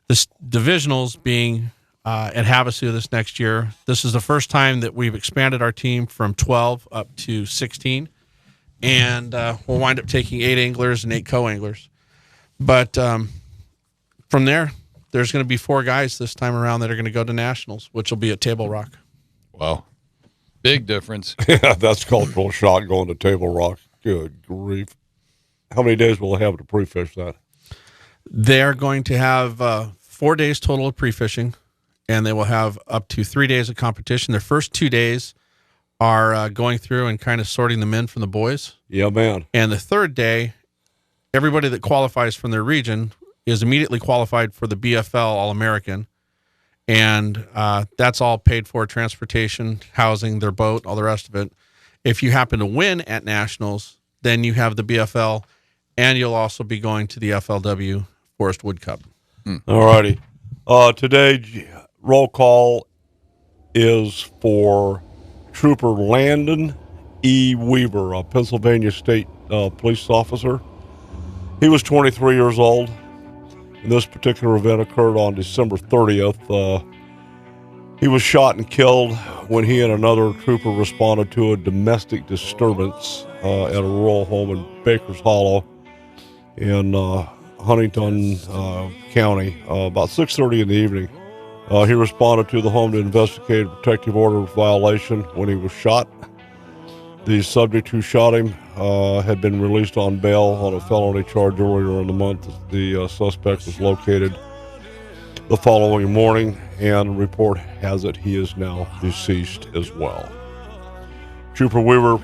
The divisionals being at Havasu this next year. This is the first time that we've expanded our team from 12 up to 16, and we'll wind up taking 8 anglers and 8 co-anglers. But from there's going to be 4 guys this time around that are going to go to nationals, which will be at Table Rock. Wow. Big difference. Yeah, that's cultural shot going to Table Rock. Good grief. How many days will they have to pre-fish that? They're going to have 4 days total of pre-fishing, and they will have up to 3 days of competition. Their first 2 days are going through and kind of sorting the men from the boys. Yeah, man. And the third day, everybody that qualifies from their region is immediately qualified for the BFL All-American, and that's all paid for, transportation, housing, their boat, all the rest of it. If you happen to win at nationals, then you have the BFL, and you'll also be going to the FLW Forest Wood Cup. All righty. Today, roll call is for Trooper Landon E. Weaver, a Pennsylvania State police officer. He was 23 years old. And this particular event occurred on December 30th. He was shot and killed when he and another trooper responded to a domestic disturbance at a rural home in Baker's Hollow in Huntington County about 6:30 in the evening. He responded to the home to investigate a protective order violation when he was shot. The subject who shot him had been released on bail on a felony charge earlier in the month. The suspect was located the following morning, and report has it he is now deceased as well. Trooper Weaver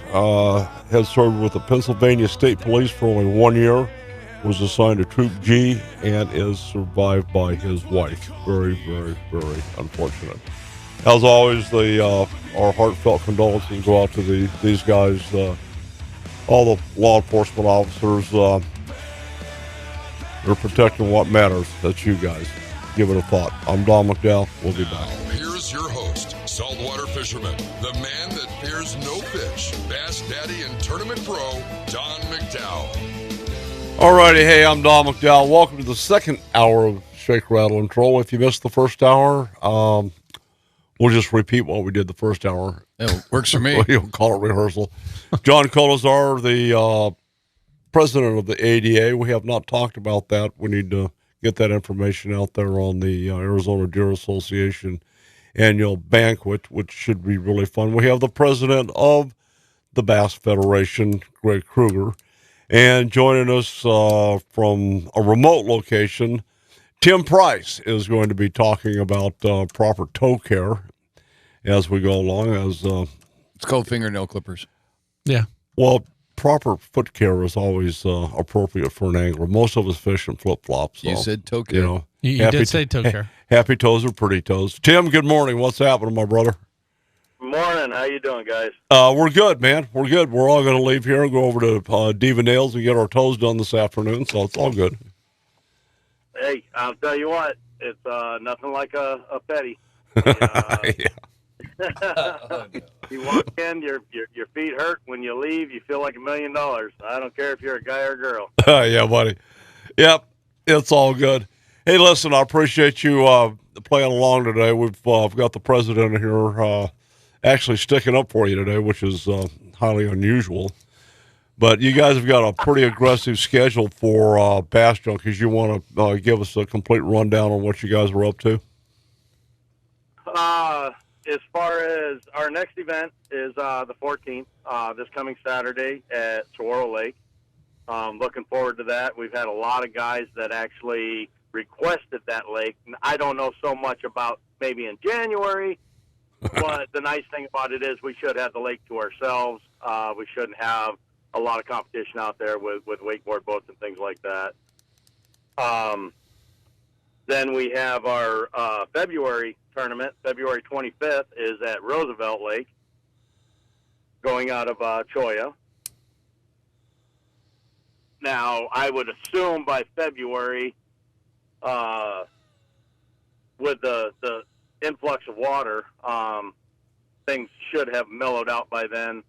has served with the Pennsylvania State Police for only 1 year, was assigned to Troop G, and is survived by his wife. Very, very, very unfortunate. As always, our heartfelt condolences go out to these guys, all the law enforcement officers. They're protecting what matters. That's you guys. Give it a thought. I'm Don McDowell. We'll be back. Here's your host, saltwater fisherman, the man that fears no fish, Bass Daddy and Tournament Pro, Don McDowell. All righty. Hey, I'm Don McDowell. Welcome to the second hour of Shake, Rattle, and Troll. If you missed the first hour, we'll just repeat what we did the first hour. It works for me. You'll call it rehearsal. John Colazar, the president of the ADA. We have not talked about that. We need to get that information out there on the Arizona Deer Association annual banquet, which should be really fun. We have the president of the Bass Federation, Greg Kruger, and joining us from a remote location, Tim Price is going to be talking about proper toe care as we go along. It's called fingernail clippers. Yeah. Well, proper foot care is always appropriate for an angler. Most of us fish in flip-flops. So, you said toe care. You did say toe care. Happy toes are pretty toes. Tim, good morning. What's happening, my brother? Morning. How you doing, guys? We're good, man. We're good. We're all going to leave here and go over to Diva Nails and get our toes done this afternoon, so it's all good. Hey, I'll tell you what. It's nothing like a petty. You walk in, your feet hurt. When you leave, you feel like $1 million. I don't care if you're a guy or a girl. Yeah, buddy. Yep, it's all good. Hey, listen, I appreciate you playing along today. We've got the president here actually sticking up for you today, which is highly unusual. But you guys have got a pretty aggressive schedule for Bass Junkies. You want to give us a complete rundown on what you guys are up to? As far as our next event is the 14th, this coming Saturday at Saguaro Lake. Looking forward to that. We've had a lot of guys that actually requested that lake. I don't know so much about maybe in January, but the nice thing about it is we should have the lake to ourselves. We shouldn't have a lot of competition out there with wakeboard boats and things like that. Then we have our February tournament. February 25th is at Roosevelt Lake, going out of Choya. Now, I would assume by February, with the influx of water, things should have mellowed out by then.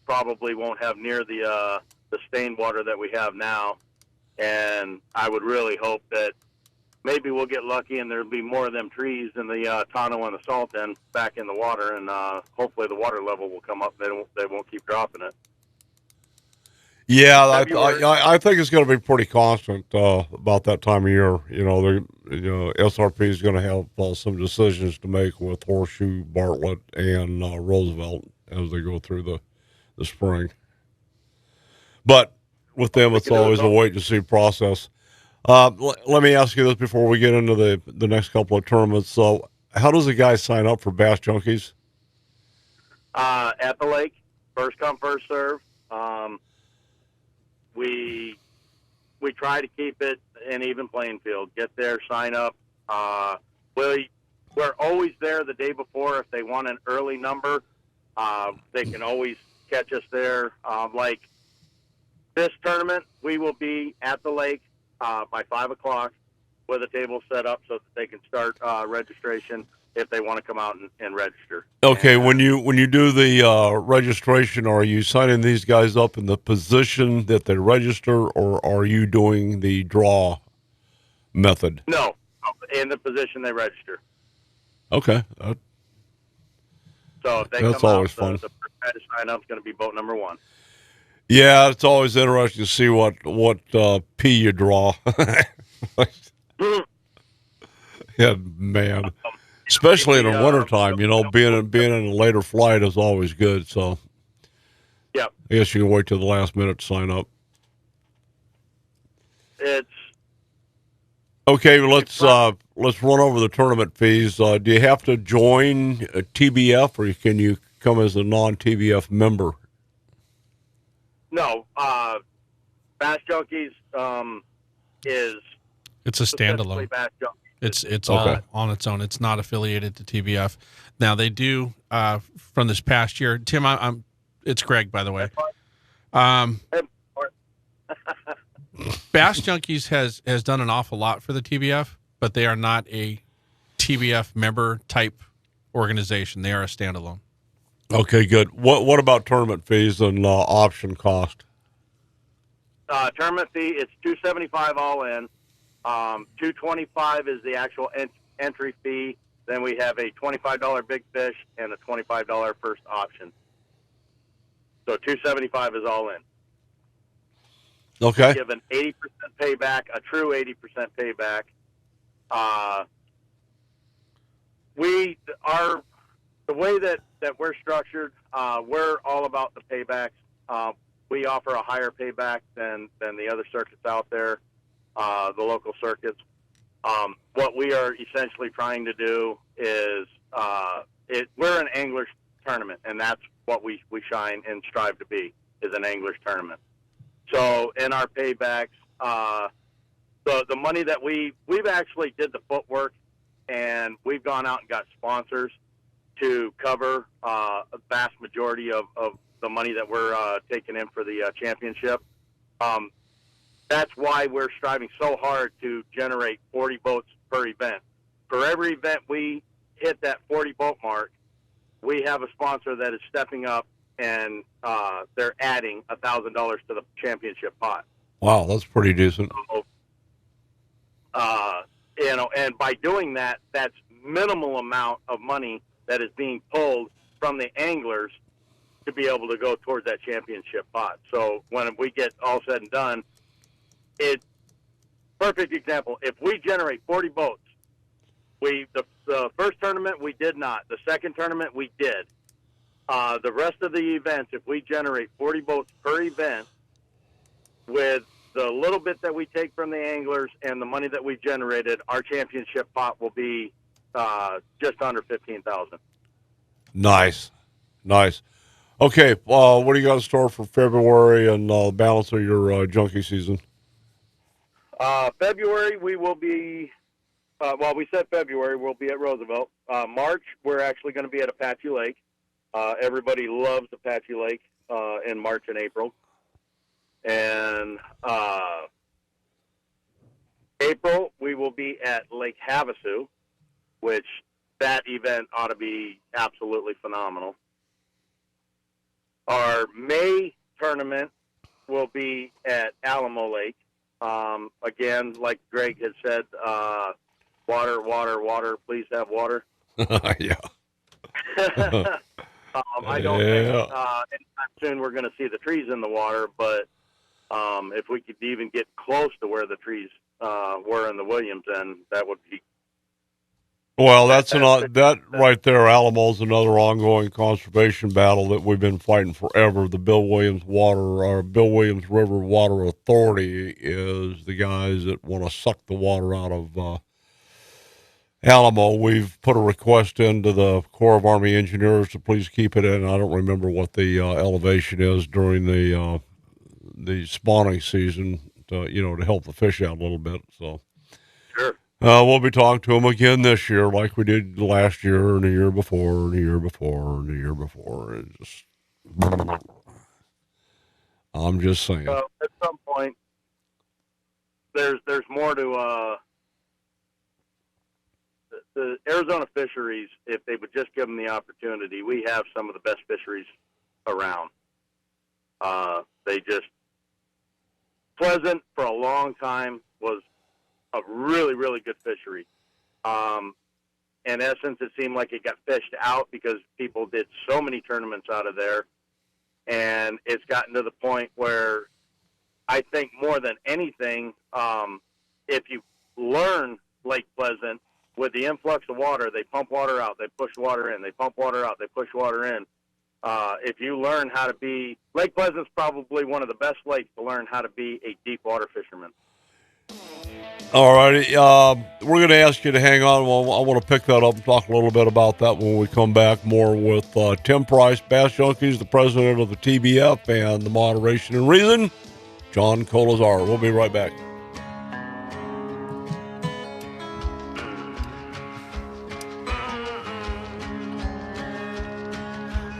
Probably won't have near the stained water that we have now. And I would really hope that maybe we'll get lucky and there'll be more of them trees in the tonneau and the salt end back in the water, and hopefully the water level will come up. They won't keep dropping it. Yeah, I think it's going to be pretty constant about that time of year. SRP is going to have some decisions to make with Horseshoe, Bartlett, and Roosevelt as they go through the spring. But with them, it's always a wait-and-see process. Let me ask you this before we get into the next couple of tournaments. So how does a guy sign up for Bass Junkies? At the lake, first come, first serve. We try to keep it an even playing field. Get there, sign up. We're always there the day before. If they want an early number, they can always catch us there. Like this tournament, we will be at the lake by 5 o'clock with a table set up so that they can start registration if they want to come out and register. Okay, when you do the registration, are you signing these guys up in the position that they register, or are you doing the draw method? No, in the position they register. Okay. So if they that's come always out, fun. The first guy to sign up is going to be boat number 1. Yeah, it's always interesting to see what P you draw. Yeah, man. Especially in the wintertime, being in a later flight is always good. So, yeah, I guess you can wait till the last minute to sign up. It's okay. Let's run over the tournament fees. Do you have to join a TBF, or can you come as a non-TBF member? No, Bass Junkies is it's a standalone. Bass Junkies. It's all on its own. It's not affiliated to TBF. Now they do from this past year. Tim, it's Greg, by the way. Bass Junkies has done an awful lot for the TBF, but they are not a TBF member type organization. They are a standalone. Okay, good. What about tournament fees and option cost? Tournament fee, it's $275 all in. $225 is the actual entry fee. Then we have a $25 big fish and a $25 first option. So $275 is all in. Okay. We give an 80% payback, a true 80% payback. The way that we're structured, we're all about the paybacks. We offer a higher payback than the other circuits out there. The local circuits. What we are essentially trying to do is we're an angler's tournament, and that's what we shine and strive to be, is an angler's tournament. So in our paybacks, the money that we've actually did the footwork, and we've gone out and got sponsors. to cover a vast majority of the money that we're taking in for the championship. That's why we're striving so hard to generate 40 boats per event. For every event we hit that 40 boat mark, we have a sponsor that is stepping up and they're adding $1,000 to the championship pot. Wow, that's pretty decent. So, and by doing that, that's minimal amount of money that is being pulled from the anglers to be able to go towards that championship pot. So when we get all said and done, perfect example. If we generate 40 boats, the first tournament we did not. The second tournament we did. The rest of the events, if we generate 40 boats per event, with the little bit that we take from the anglers and the money that we've generated, our championship pot will be just under $15,000. Nice. Okay, what do you got in store for February and the balance of your junkie season? February, we will be, we said February, we'll be at Roosevelt. March, we're actually going to be at Apache Lake. Everybody loves Apache Lake in March and April. And April, we will be at Lake Havasu, which that event ought to be absolutely phenomenal. Our May tournament will be at Alamo Lake. Again, like Greg had said, water, please have water. Yeah. I don't think anytime soon we're going to see the trees in the water, but if we could even get close to where the trees were in the Williams end, that would be. Well, that right there, Alamo's another ongoing conservation battle that we've been fighting forever. The Bill Williams River Water Authority is the guys that want to suck the water out of Alamo. We've put a request into the Corps of Army Engineers to please keep it in. I don't remember what the elevation is during the spawning season to help the fish out a little bit. So sure. We'll be talking to them again this year, like we did last year and the year before and the year before and the year before. I'm just saying. At some point, there's more to the Arizona fisheries. If they would just give them the opportunity, we have some of the best fisheries around. They just Pleasant for a long time was a really, really good fishery. In essence, it seemed like it got fished out because people did so many tournaments out of there. And it's gotten to the point where I think more than anything, if you learn Lake Pleasant, with the influx of water, they pump water out, they push water in, they pump water out, they push water in. If you learn how to be, Lake Pleasant's probably one of the best lakes to learn how to be a deep water fisherman. All righty. We're going to ask you to hang on. Well, I want to pick that up and talk a little bit about that when we come back more with Tim Price, Bass Junkies, the president of the TBF, and the Moderation and Reason, John Colazar. We'll be right back.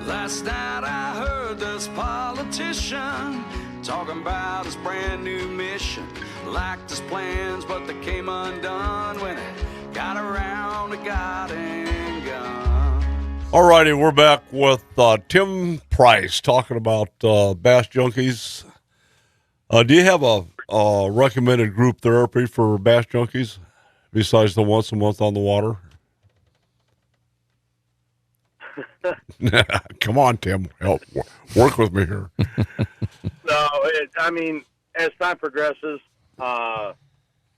Last night I heard this politician talking about his brand new mission. Liked his plans, but they came undone when he got around to God and gun. All righty, we're back with Tim Price talking about Bass Junkies. Do you have a recommended group therapy for Bass Junkies besides the once a month on the water? Come on, Tim. Help. Work with me here. No, as time progresses,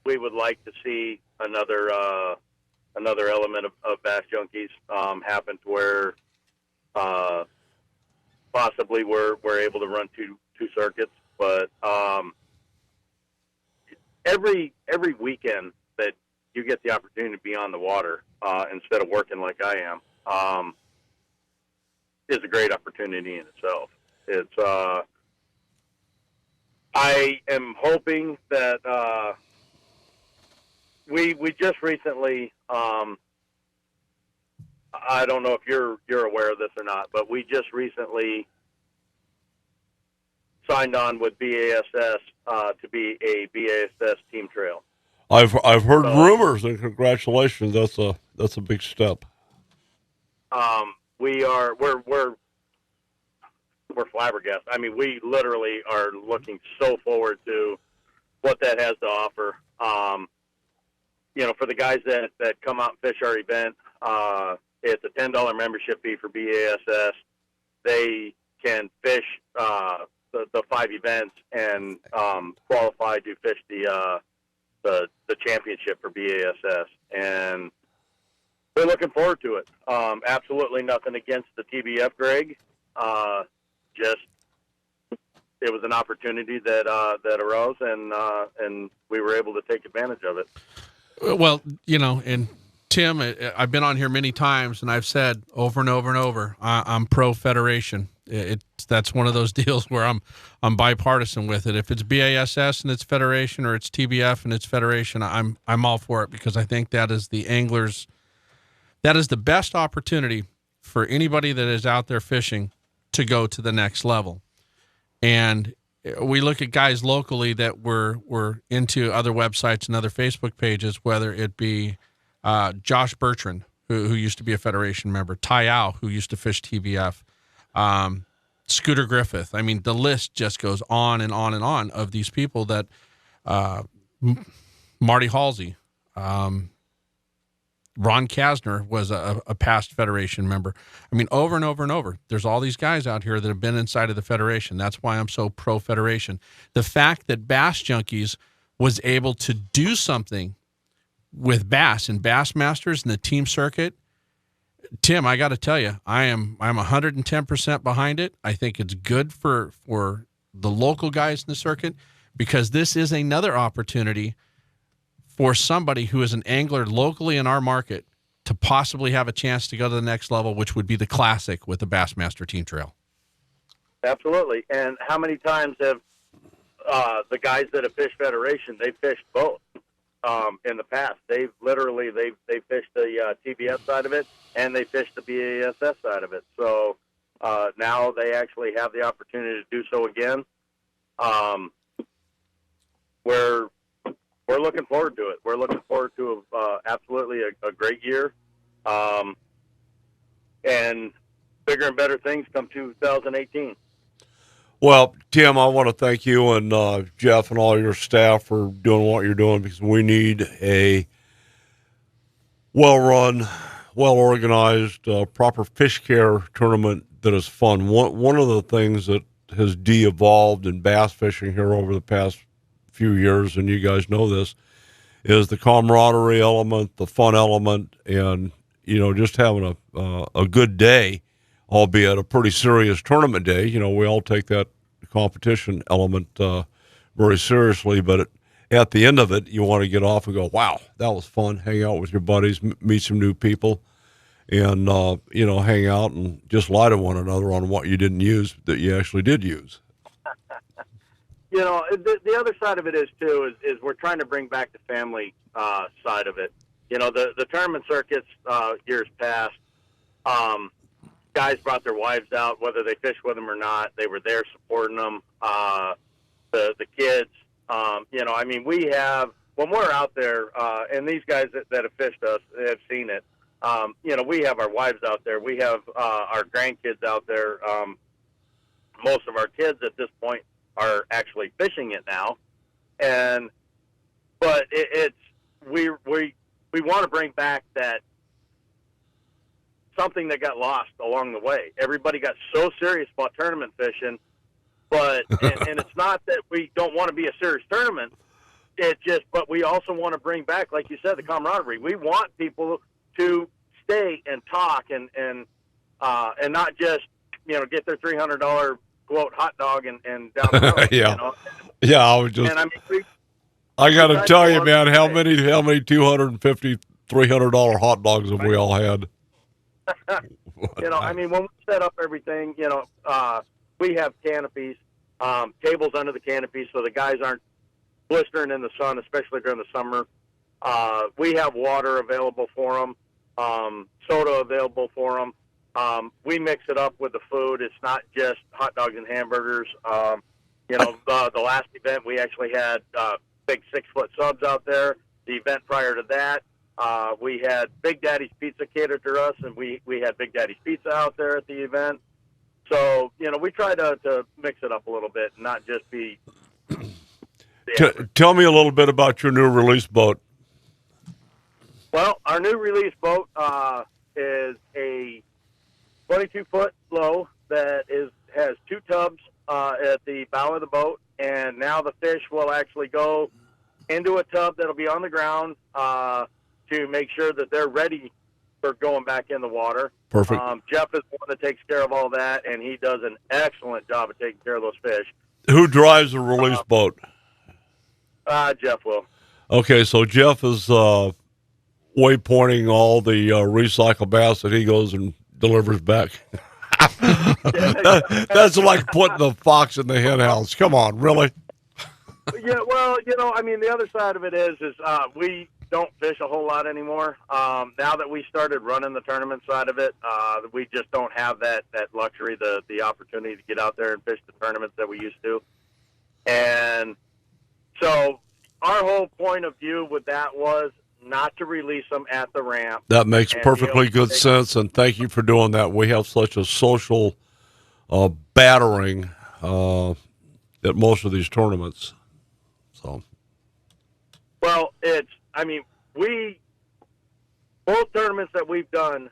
we would like to see another element of Bass Junkies happen to where possibly we're able to run two circuits. But every weekend that you get the opportunity to be on the water instead of working like I am, is a great opportunity in itself. It's I am hoping that we just recently I don't know if you're aware of this or not, but we just recently signed on with BASS to be a BASS team trail. I've heard rumors, and congratulations. That's a big step. We're flabbergasted. I mean, we literally are looking so forward to what that has to offer. For the guys that come out and fish our event, it's a $10 membership fee for BASS. They can fish the 5 events and qualify to fish the championship for BASS, and we're looking forward to it. Absolutely nothing against the TBF, Greg. Just it was an opportunity that arose, and we were able to take advantage of it. Well, and Tim, I've been on here many times, and I've said over and over and over, I'm pro federation. That's one of those deals where I'm bipartisan with it. If it's BASS and it's federation, or it's TBF and it's federation, I'm all for it, because I think that is the anglers. That is the best opportunity for anybody that is out there fishing to go to the next level. And we look at guys locally that were into other websites and other Facebook pages, whether it be Josh Bertrand, who used to be a federation member, Ty Au, who used to fish TBF, Scooter Griffith. I mean, the list just goes on and on and on of these people that Marty Halsey, Ron Kasner was a past federation member. I mean, over and over and over, there's all these guys out here that have been inside of the federation. That's why I'm so pro-federation. The fact that Bass Junkies was able to do something with Bass and Bassmasters and the team circuit, Tim, I got to tell you, I'm 110% behind it. I think it's good for the local guys in the circuit, because this is another opportunity for somebody who is an angler locally in our market to possibly have a chance to go to the next level, which would be the classic with the Bassmaster Team Trail. Absolutely. And how many times have the guys that have fished Federation, they've fished both in the past. They've fished the TBS side of it, and they fished the BASS side of it. So now they actually have the opportunity to do so again. We're looking forward to it. We're looking forward to absolutely a great year. And bigger and better things come 2018. Well, Tim, I want to thank you and Jeff and all your staff for doing what you're doing, because we need a well-run, well-organized, proper fish care tournament that is fun. One of the things that has de-evolved in bass fishing here over the past few years, and you guys know this, is the camaraderie element, the fun element, and just having a good day, albeit a pretty serious tournament day. We all take that competition element very seriously, but at the end of it, you want to get off and go, wow, that was fun. Hang out with your buddies, meet some new people, and hang out and just lie to one another on what you didn't use that you actually did use. The other side of it is we're trying to bring back the family side of it. The tournament circuits years past, guys brought their wives out, whether they fished with them or not. They were there supporting them. The kids, we have, when we're out there, and these guys that have fished us have seen it. We have our wives out there. We have our grandkids out there. Most of our kids at this point are actually fishing it now, but we want to bring back that something that got lost along the way. Everybody got so serious about tournament fishing, but and it's not that we don't want to be a serious tournament. But we also want to bring back, like you said, the camaraderie. We want people to stay and talk and not just get their $300 quote hot dog and down the road. Yeah. I was just. And I got to tell you, man, how many $250, $300 hot dogs have we all had? When we set up everything, we have canopies, tables under the canopies, so the guys aren't blistering in the sun, especially during the summer. We have water available for them. soda available for them. We mix it up with the food. It's not just hot dogs and hamburgers. The last event we actually had big 6-foot subs out there. The event prior to that, we had Big Daddy's Pizza catered to us, and we had Big Daddy's Pizza out there at the event. So, we try to mix it up a little bit and not just be... Tell me a little bit about your new release boat. Well, our new release boat is a 22-foot low that has 2 tubs at the bow of the boat, and now the fish will actually go into a tub that'll be on the ground to make sure that they're ready for going back in the water. Perfect. Jeff is the one that takes care of all that, and he does an excellent job of taking care of those fish. Who drives the release boat? Jeff will. Okay, so Jeff is waypointing all the recycled bass that he goes and delivers back. That's like putting the fox in the hen house. Come on, really? Yeah, well, the other side of it is we don't fish a whole lot anymore. Now that we started running the tournament side of it, we just don't have that luxury, the opportunity to get out there and fish the tournaments that we used to. And so our whole point of view with that was not to release them at the ramp. That makes perfectly good sense, and thank you for doing that. We have such a social battering at most of these tournaments. So, well, both tournaments that we've done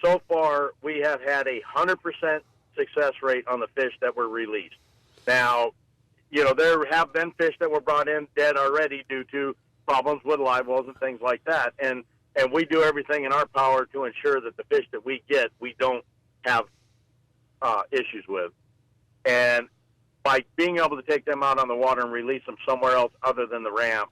so far, we have had 100% success rate on the fish that were released. Now, there have been fish that were brought in dead already due to problems with live wells and things like that. And we do everything in our power to ensure that the fish that we get, we don't have issues with. And by being able to take them out on the water and release them somewhere else other than the ramp,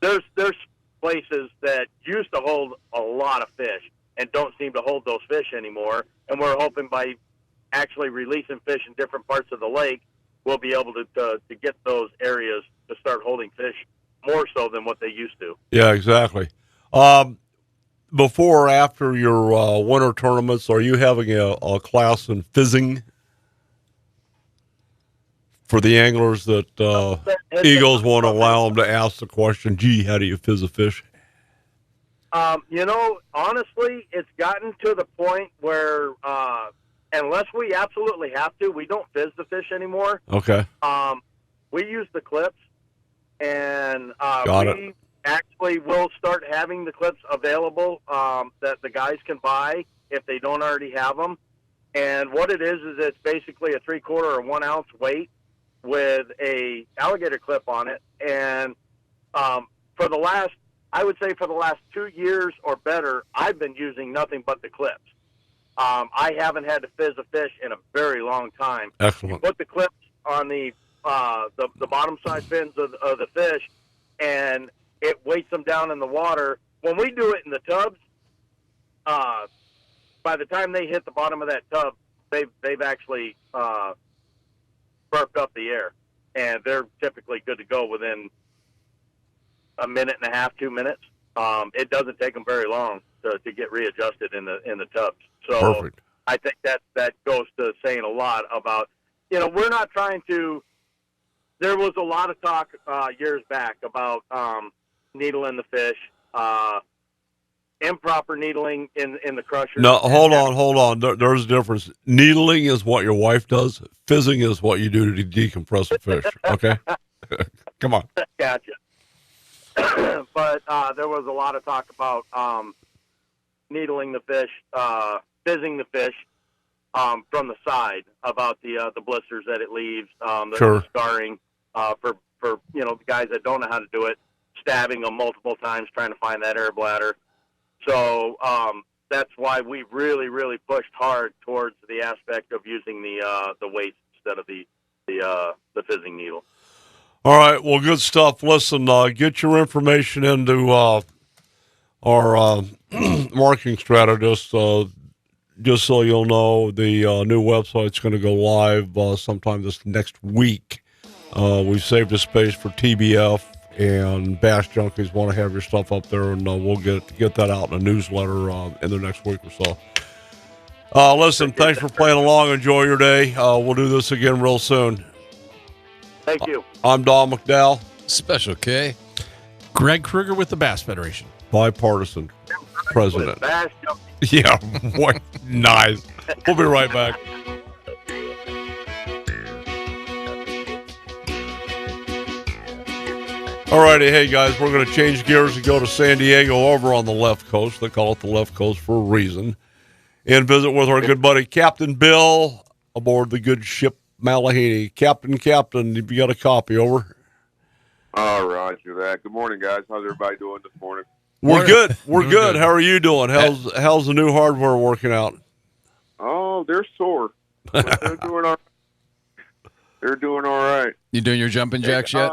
there's places that used to hold a lot of fish and don't seem to hold those fish anymore. And we're hoping by actually releasing fish in different parts of the lake, we'll be able to get those areas to start holding fish more so than what they used to. Yeah, exactly. Before or after your winter tournaments, are you having a class in fizzing for the anglers that Eagles won't allow them to ask the question, gee, how do you fizz a fish? Honestly, it's gotten to the point where unless we absolutely have to, we don't fizz the fish anymore. Okay. We use the clips, and we actually will start having the clips available that the guys can buy if they don't already have them. And what it is it's basically a 3/4 or 1 ounce weight with a alligator clip on it. And for the last 2 years or better, I've been using nothing but the clips. I haven't had to fizz a fish in a very long time. Excellent. You put the clips on the bottom side fins of the fish, and it weights them down in the water. When we do it in the tubs, by the time they hit the bottom of that tub, they've actually burped up the air, and they're typically good to go within a minute and a half, 2 minutes. It doesn't take them very long to get readjusted in the tubs. So perfect. I think that goes to saying a lot about, we're not trying to. There was a lot of talk years back about needling the fish, improper needling in the crusher. No, hold on. There's a difference. Needling is what your wife does. Fizzing is what you do to decompress a fish. Okay? Come on. Gotcha. But there was a lot of talk about needling the fish, fizzing the fish from the side, about the blisters that it leaves, the scarring for the guys that don't know how to do it, stabbing them multiple times trying to find that air bladder. So that's why we really, really pushed hard towards the aspect of using the weights instead of the fizzing needle. All right, well, good stuff. Listen, get your information into our marketing strategist, just so you'll know. The new website's going to go live sometime this next week. We've saved a space for TBF and Bass Junkies want to have your stuff up there, and we'll get that out in a newsletter in the next week or so. Listen, thanks for playing along. Enjoy your day. We'll do this again real soon. Thank you. I'm Don McDowell. Special K. Greg Kruger with the Bass Federation. Bipartisan president. Bass Yeah, boy, nice. We'll be right back. All righty, hey guys, we're going to change gears and go to San Diego over on the left coast. They call it the left coast for a reason. And visit with our good buddy Captain Bill aboard the good ship Malahini. Captain, you got a copy, over? All right, you're that. Good morning, guys. How's everybody doing this morning? We're good. We're good. How are you doing? How's the new hardware working out? Oh, they're sore. But they're doing all right. They're doing all right. You doing your jumping jacks yet?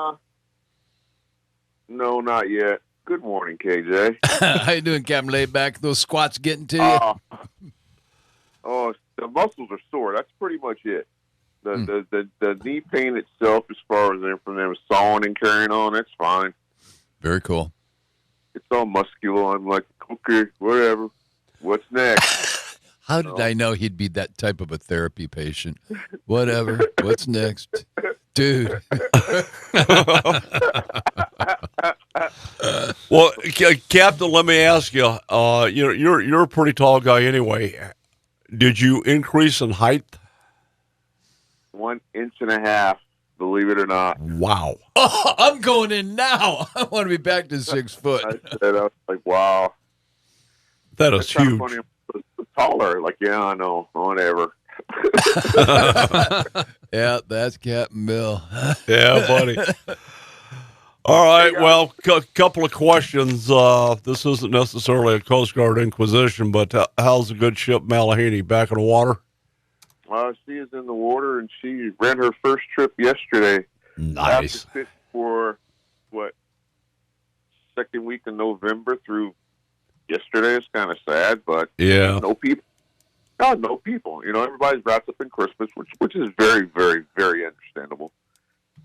No, not yet. Good morning, KJ. How you doing, Captain? Laid back. Those squats getting to you? Oh, the muscles are sore. That's pretty much it. The knee pain itself, as far as from them sawing and carrying on, that's fine. Very cool. It's all muscular. I'm like, okay, whatever. What's next? How did I know he'd be that type of a therapy patient? Whatever. What's next? Dude. Well, Captain, let me ask you. You're a pretty tall guy anyway. Did you increase in height? 1.5 inches, believe it or not. Wow. Oh, I'm going in now. I want to be back to 6 foot. I was like, wow. That is huge. Funny. I'm taller. Like, yeah, I know. Whatever. Yeah, that's Captain Bill. Yeah, buddy. All right, well, couple of questions. This isn't necessarily a Coast Guard inquisition, but how's the good ship Malahini back in the water? She is in the water, and she ran her first trip yesterday. Nice. After sitting for, second week of November through yesterday. It's kind of sad, but yeah, no people. No people. Everybody's wrapped up in Christmas, which is very, very, very understandable.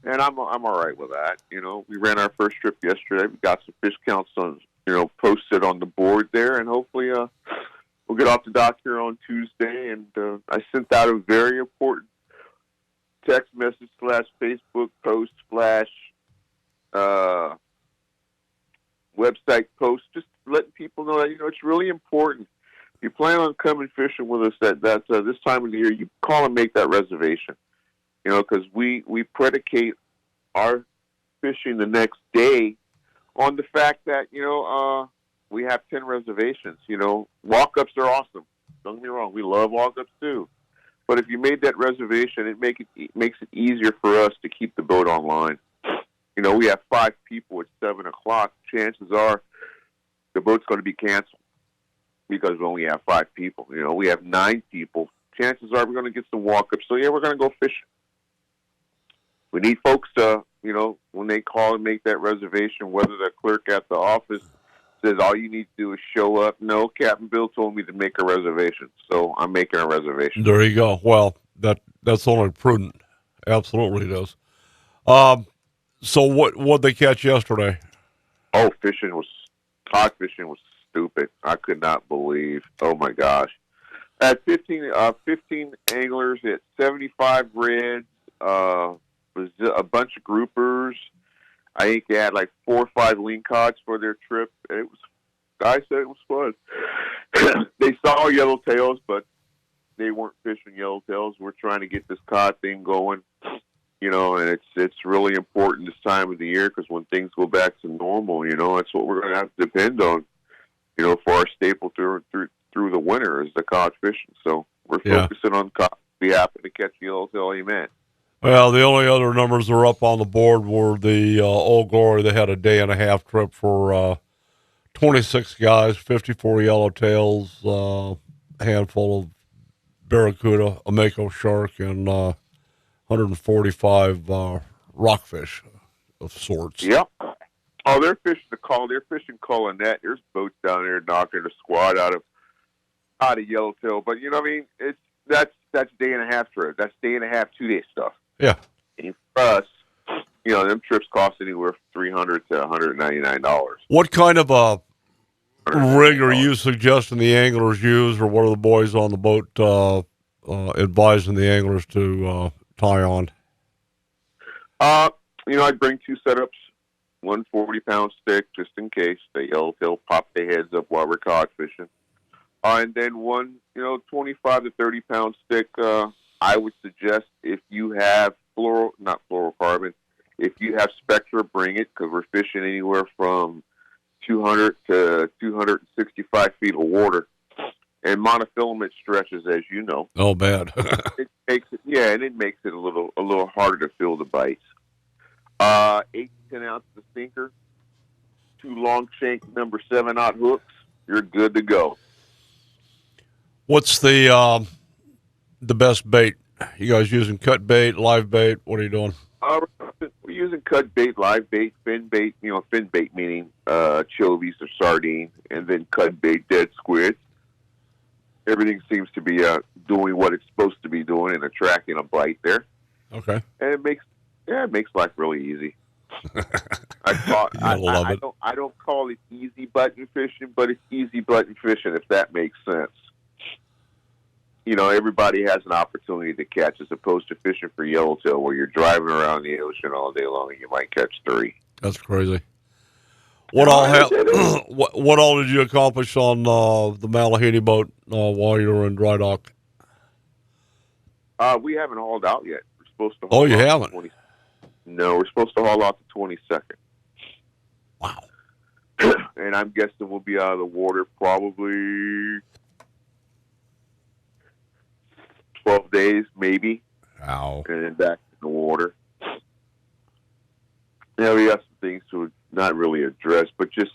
And I'm all right with that. We ran our first trip yesterday. We got some fish counts on, posted on the board there, and hopefully we'll get off the dock here on Tuesday. And I sent out a very important text message / Facebook post / website post, just letting people know that it's really important. If you plan on coming fishing with us at this time of the year, you call and make that reservation. Because we predicate our fishing the next day on the fact that, we have 10 reservations. Walk-ups are awesome. Don't get me wrong. We love walk-ups too. But if you made that reservation, it makes it easier for us to keep the boat online. We have 5 people at 7 o'clock. Chances are the boat's going to be canceled because we only have 5 people. We have 9 people. Chances are we're going to get some walk-ups. So, yeah, we're going to go fishing. We need folks to, when they call and make that reservation, whether the clerk at the office says all you need to do is show up. No, Captain Bill told me to make a reservation, so I'm making a reservation. There you go. Well, that's only prudent. Absolutely does. So what'd they catch yesterday? Oh, cod fishing was stupid. I could not believe. Oh my gosh. At 15 anglers at 75 reds, was a bunch of groupers. I think they had like 4 or 5 lean cods for their trip. Guys said it was fun. They saw yellowtails, but they weren't fishing yellowtails. We're trying to get this cod thing going, and it's really important this time of the year because when things go back to normal, that's what we're going to have to depend on, for our staple through the winter is the cod fishing. So we're focusing on cod. Be happy to catch yellowtail. Amen. Well, the only other numbers that were up on the board were the Old Glory. They had a day-and-a-half trip for 26 guys, 54 yellowtails, a handful of barracuda, a mako shark, and 145 rockfish of sorts. Yep. Oh, they're fishing They're fishing Colonet. There's boats down there knocking a squad out of yellowtail. But that's day and a half trip. That's day and a half, 2 day stuff. Yeah. And for us, them trips cost anywhere from $300 to $199. What kind of a rig are you suggesting the anglers use, or what are the boys on the boat advising the anglers to tie on? I'd bring 2 setups, one 40-pound stick just in case the yellowtail pop their heads up while we're cod fishing, and then one 25 to 30-pound stick. I would suggest if you have not fluorocarbon, if you have Spectra, bring it, because we're fishing anywhere from 200 to 265 feet of water, and monofilament stretches, as you know. Oh, bad. It makes it a little harder to feel the bites. 8 to 10 ounces of sinker, 2 long shank number 7/0 hooks. You're good to go. What's the best bait? You guys using cut bait, live bait? What are you doing? We're using cut bait, live bait, fin bait. Fin bait meaning chovies or sardine, and then cut bait, dead squid. Everything seems to be doing what it's supposed to be doing and attracting a bite there. Okay. And it makes life really easy. I don't call it easy button fishing, but it's easy button fishing, if that makes sense. Everybody has an opportunity to catch, as opposed to fishing for yellowtail, where you're driving around the ocean all day long and you might catch 3. That's crazy. What all did you accomplish on the Malahini boat while you were in dry dock? We haven't hauled out yet. We're supposed to. Oh, you haven't? No, we're supposed to haul out the 22nd. Wow. And I'm guessing we'll be out of the water probably 12 days, maybe. Wow. And then back in the water. Yeah, we got some things to not really address, but just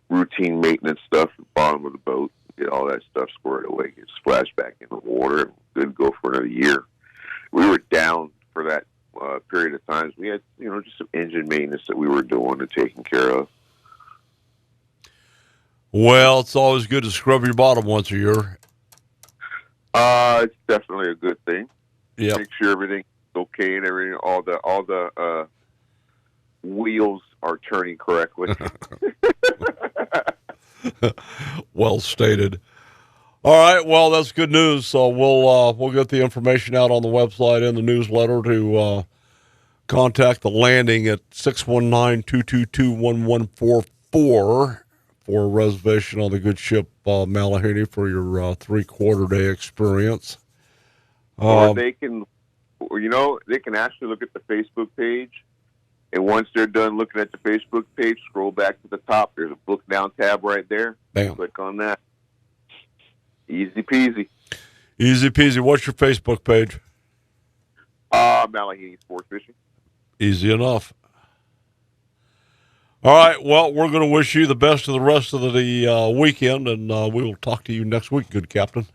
routine maintenance stuff at the bottom of the boat. Get all that stuff squared away, get splashed back in the water, and good go for another year. We were down for that period of times. We had, just some engine maintenance that we were doing and taking care of. Well, it's always good to scrub your bottom once a year. It's definitely a good thing. Yeah. Make sure everything's okay and everything. All the wheels are turning correctly. Well stated. All right. Well, that's good news. So we'll get the information out on the website and the newsletter to contact the landing at 619-222-1144 for a reservation on the good ship Malahini for your 3/4 day experience. Or they can actually look at the Facebook page, and once they're done looking at the Facebook page, scroll back to the top. There's a book down tab right there. Bam. Click on that. Easy peasy. Easy peasy. What's your Facebook page? Malahini Sport Fishing. Easy enough. All right. Well, we're going to wish you the best of the rest of the weekend, and we will talk to you next week, good Captain.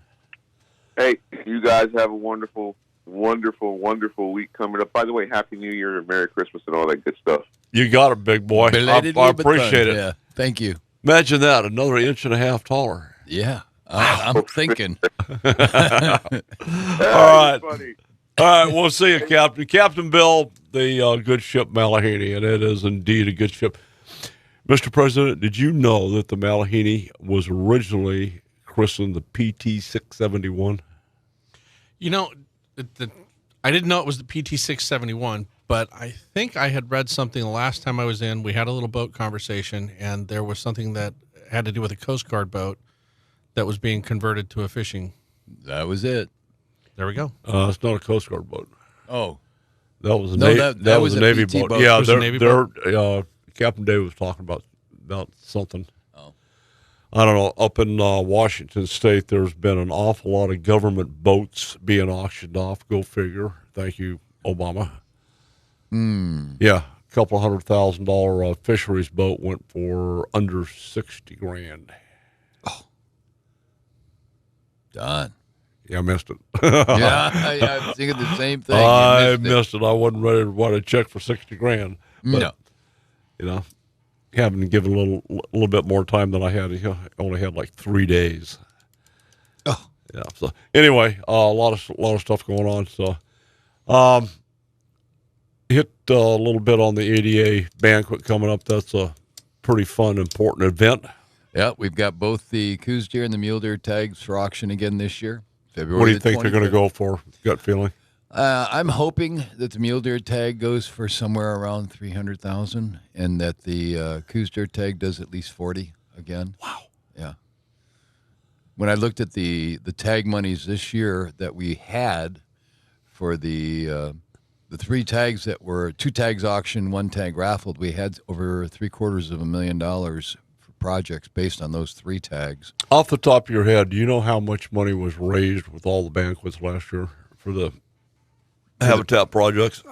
Hey, you guys have a wonderful, wonderful, wonderful week coming up. By the way, Happy New Year and Merry Christmas and all that good stuff. You got it, big boy. I appreciate it. Yeah, thank you. Imagine that, another 1.5 inches taller. Yeah, I'm thinking. All right. Funny. All right, we'll see you, Captain. Captain Bill, the good ship Malahini, and it is indeed a good ship. Mr. President, did you know that the Malahini was originally christened the PT-671? I didn't know it was the PT-671, but I think I had read something the last time I was in. We had a little boat conversation, and there was something that had to do with a Coast Guard boat that was being converted to a fishing. That was it. There we go. It's not a Coast Guard boat. Oh. That was a, that was a a Navy PT boat. Yeah, It was a Navy boat? Captain Dave was talking about something. Oh. I don't know. Up in Washington State, there's been an awful lot of government boats being auctioned off. Go figure. Thank you, Obama. Yeah, a couple $100,000 fisheries boat went for under $60,000. Oh. Done. Yeah, I missed it. Yeah, I'm thinking the same thing. I missed it. I wasn't ready to write a check for $60,000. But, No. Having given a little bit more time than I had, I only had like 3 days. Oh. Yeah. So anyway, a lot of stuff going on. So, hit a little bit on the ADA banquet coming up. That's a pretty fun, important event. Yeah, we've got both the Coos deer and the mule deer tags for auction again this year. February. What do you think they're going to go for? Gut feeling. I'm hoping that the mule deer tag goes for somewhere around 300,000, and that the Coos deer tag does at least 40 again. Wow. Yeah. When I looked at the tag monies this year that we had for the 3 tags that were 2 tags auctioned, 1 tag raffled, we had over $750,000 for projects based on those 3 tags. Off the top of your head, do you know how much money was raised with all the banquets last year for the habitat projects?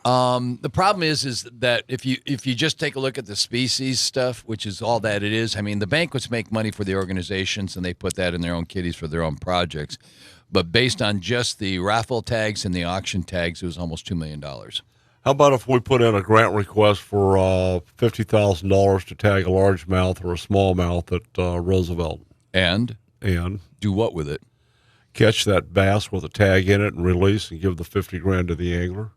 The problem is that if you just take a look at the species stuff, which is all that it is, I mean, the banquets make money for the organizations, and they put that in their own kitties for their own projects. But based on just the raffle tags and the auction tags, it was almost $2 million. How about if we put in a grant request for $50,000 to tag a largemouth or a smallmouth at Roosevelt? And do what with it? Catch that bass with a tag in it and release and give the $50,000 to the angler?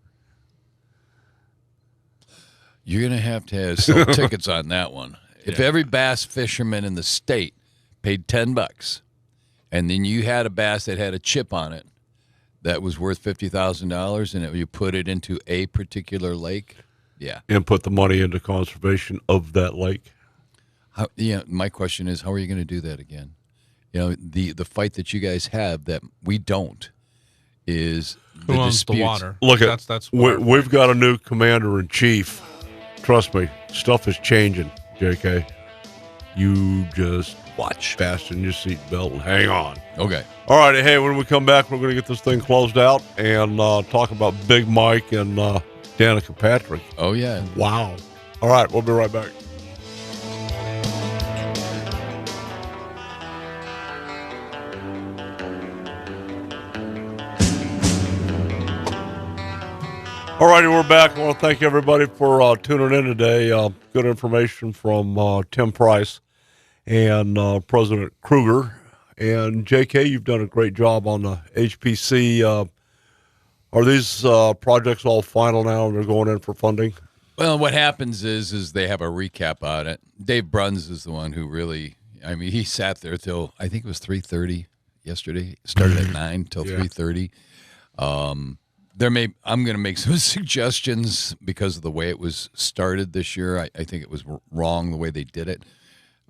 You're going to have sell tickets on that one. If every bass fisherman in the state paid $10, and then you had a bass that had a chip on it that was worth $50,000, and you put it into a particular lake, and put the money into conservation of that lake. My question is, how are you going to do that again? You know, the fight that you guys have that we don't is who owns the water. Look, that's we've got a new commander-in-chief. Trust me, stuff is changing, JK. You just watch, fasten your seatbelt, and hang on. Okay. All right, hey, when we come back, we're going to get this thing closed out and talk about Big Mike and Danica Patrick. Oh, yeah. Wow. All right, we'll be right back. All righty, we're back. I want to thank everybody for tuning in today. Good information from Tim Price and President Kruger. And, JK, you've done a great job on the HPC. Are these projects all final now and they're going in for funding? Well, what happens is they have a recap on it. Dave Bruns is the one who really, I mean, he sat there till, I think it was 3:30 yesterday. Started at 9 till 3:30. I'm going to make some suggestions because of the way it was started this year. I think it was wrong the way they did it,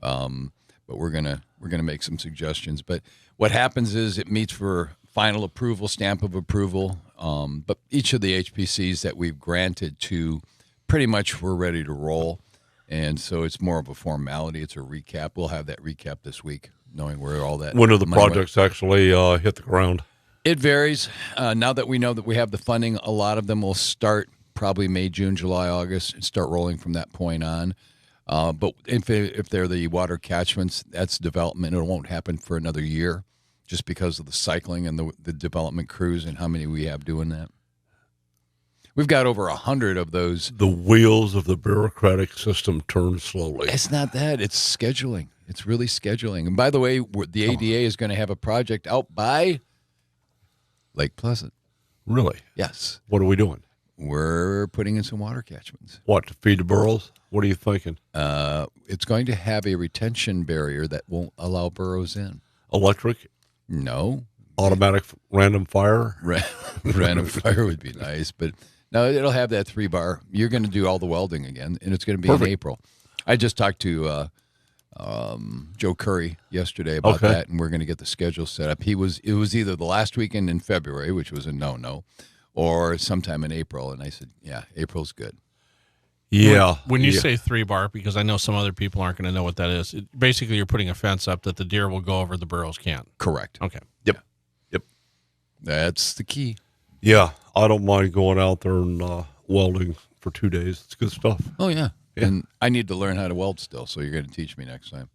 but we're gonna make some suggestions. But what happens is it meets for final approval, stamp of approval. But each of the HPCs that we've granted to, pretty much we're ready to roll, and so it's more of a formality. It's a recap. We'll have that recap this week, knowing where all that. When do the projects actually hit the ground? It varies. Now that we know that we have the funding, a lot of them will start probably May, June, July, August, and start rolling from that point on. But if they're the water catchments, that's development. It won't happen for another year just because of the cycling and the development crews and how many we have doing that. We've got over 100 of those. The wheels of the bureaucratic system turn slowly. It's not that. It's scheduling. It's really scheduling. And by the way, the ADA is going to have a project out by Lake Pleasant. Really? Yes. What are we doing? We're putting in some water catchments. What, to feed the burros? What are you thinking? It's going to have a retention barrier that won't allow burros in. Electric? No. Automatic random fire? Random fire would be nice, but no, it'll have that 3-bar. You're going to do all the welding again, and it's going to be in April. I just talked to Joe Curry yesterday about that, and we're going to get the schedule set up. It was either the last weekend in February, which was a no, or sometime in April, and I said, yeah, April's good. Yeah. When you say 3-bar, because I know some other people aren't going to know what that is, basically you're putting a fence up that the deer will go over, the burros can't. Correct. Okay. Yep. That's the key. Yeah, I don't mind going out there and welding for 2 days. It's good stuff. Oh, yeah. And I need to learn how to weld still, so you're going to teach me next time.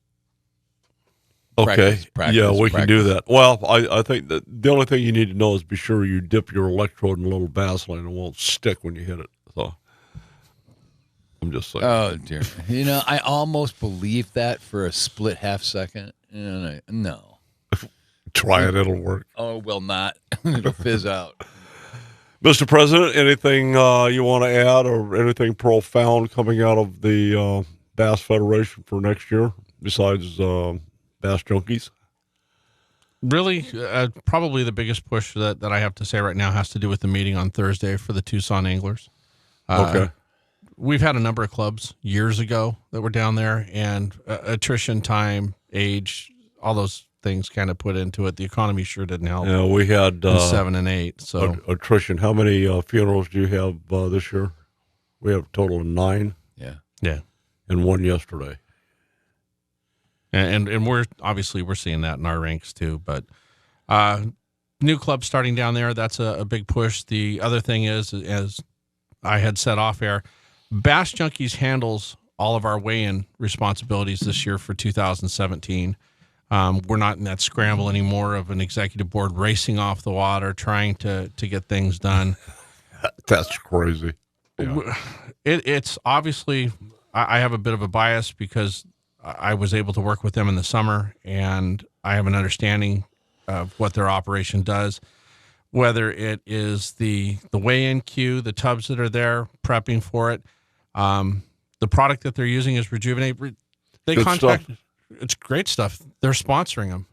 Okay. Practice, yeah, we can do that. Well, I think that the only thing you need to know is be sure you dip your electrode in a little Vaseline and it won't stick when you hit it. So I'm just saying. Oh, dear. I almost believed that for a split half second. And no. Try it, it'll work. Oh, it will not. It'll fizz out. Mr. President, anything you want to add or anything profound coming out of the Bass Federation for next year besides Bass Junkies? Really, probably the biggest push that I have to say right now has to do with the meeting on Thursday for the Tucson anglers. Okay. We've had a number of clubs years ago that were down there, and attrition, time, age, all those things kind of put into it. The economy sure didn't help. Yeah, we had 7 and 8. So attrition. How many funerals do you have this year? We have a total of 9. Yeah, and 1 yesterday. And we're seeing that in our ranks too. But new clubs starting down there, that's a big push. The other thing is, as I had said off air, Bass Junkies handles all of our weigh-in responsibilities this year for 2017. We're not in that scramble anymore of an executive board racing off the water, trying to get things done. That's crazy. Yeah. It's obviously, I have a bit of a bias because I was able to work with them in the summer, and I have an understanding of what their operation does, whether it is the weigh-in queue, the tubs that are there, prepping for it. The product that they're using is Rejuvenate. They Good contact. stuff. It's great stuff. They're sponsoring them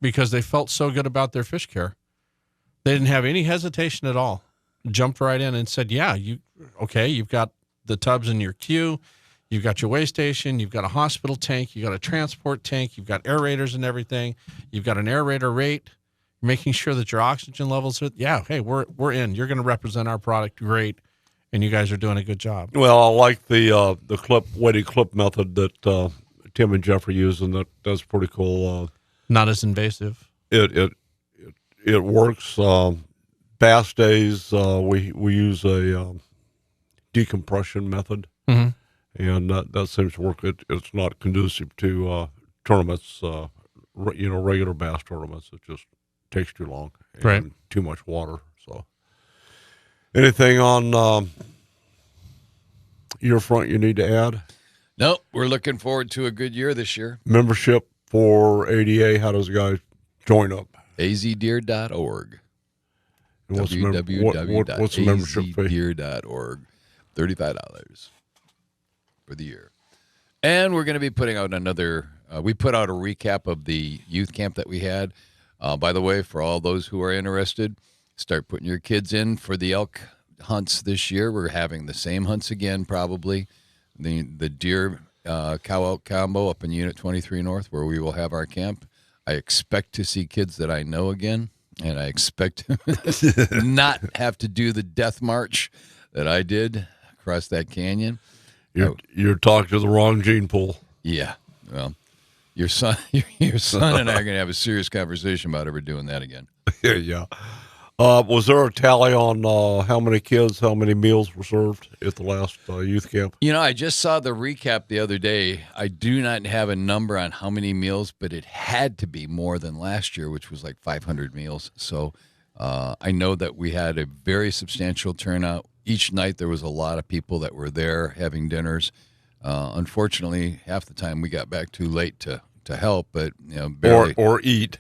because they felt so good about their fish care. They didn't have any hesitation at all. Jumped right in and said, "Yeah, you've got the tubs in your queue, you've got your weigh station, you've got a hospital tank, you've got a transport tank, you've got aerators and everything, you've got an aerator rate, making sure that your oxygen levels are, hey, we're in. You're going to represent our product great, and you guys are doing a good job." Well, I like the weighted clip method that Tim and Jeff are using. That's pretty cool. Not as invasive. It works. Bass days, we use a decompression method, and that seems to work. It's not conducive to tournaments, regular bass tournaments. It just takes too long and right. Too much water. So, anything on your front you need to add? Nope, we're looking forward to a good year this year. Membership for ADA, how does a guy join up? azdeer.org. What's the membership fee? azdeer.org. $35 for the year. And we're going to be putting out another, we put out a recap of the youth camp that we had. By the way, for all those who are interested, start putting your kids in for the elk hunts this year. We're having the same hunts again, probably. The deer cow elk combo up in Unit 23 North, where we will have our camp. I expect to see kids that I know again, and I expect to not have to do the death march that I did across that canyon. You're talking to the wrong gene pool. Yeah. Well, your son and I are going to have a serious conversation about ever doing that again. Yeah. Was there a tally on how many kids, how many meals were served at the last youth camp? I just saw the recap the other day. I do not have a number on how many meals, but it had to be more than last year, which was like 500 meals. So I know that we had a very substantial turnout. Each night there was a lot of people that were there having dinners. Unfortunately, half the time we got back too late to help, but barely. Or eat.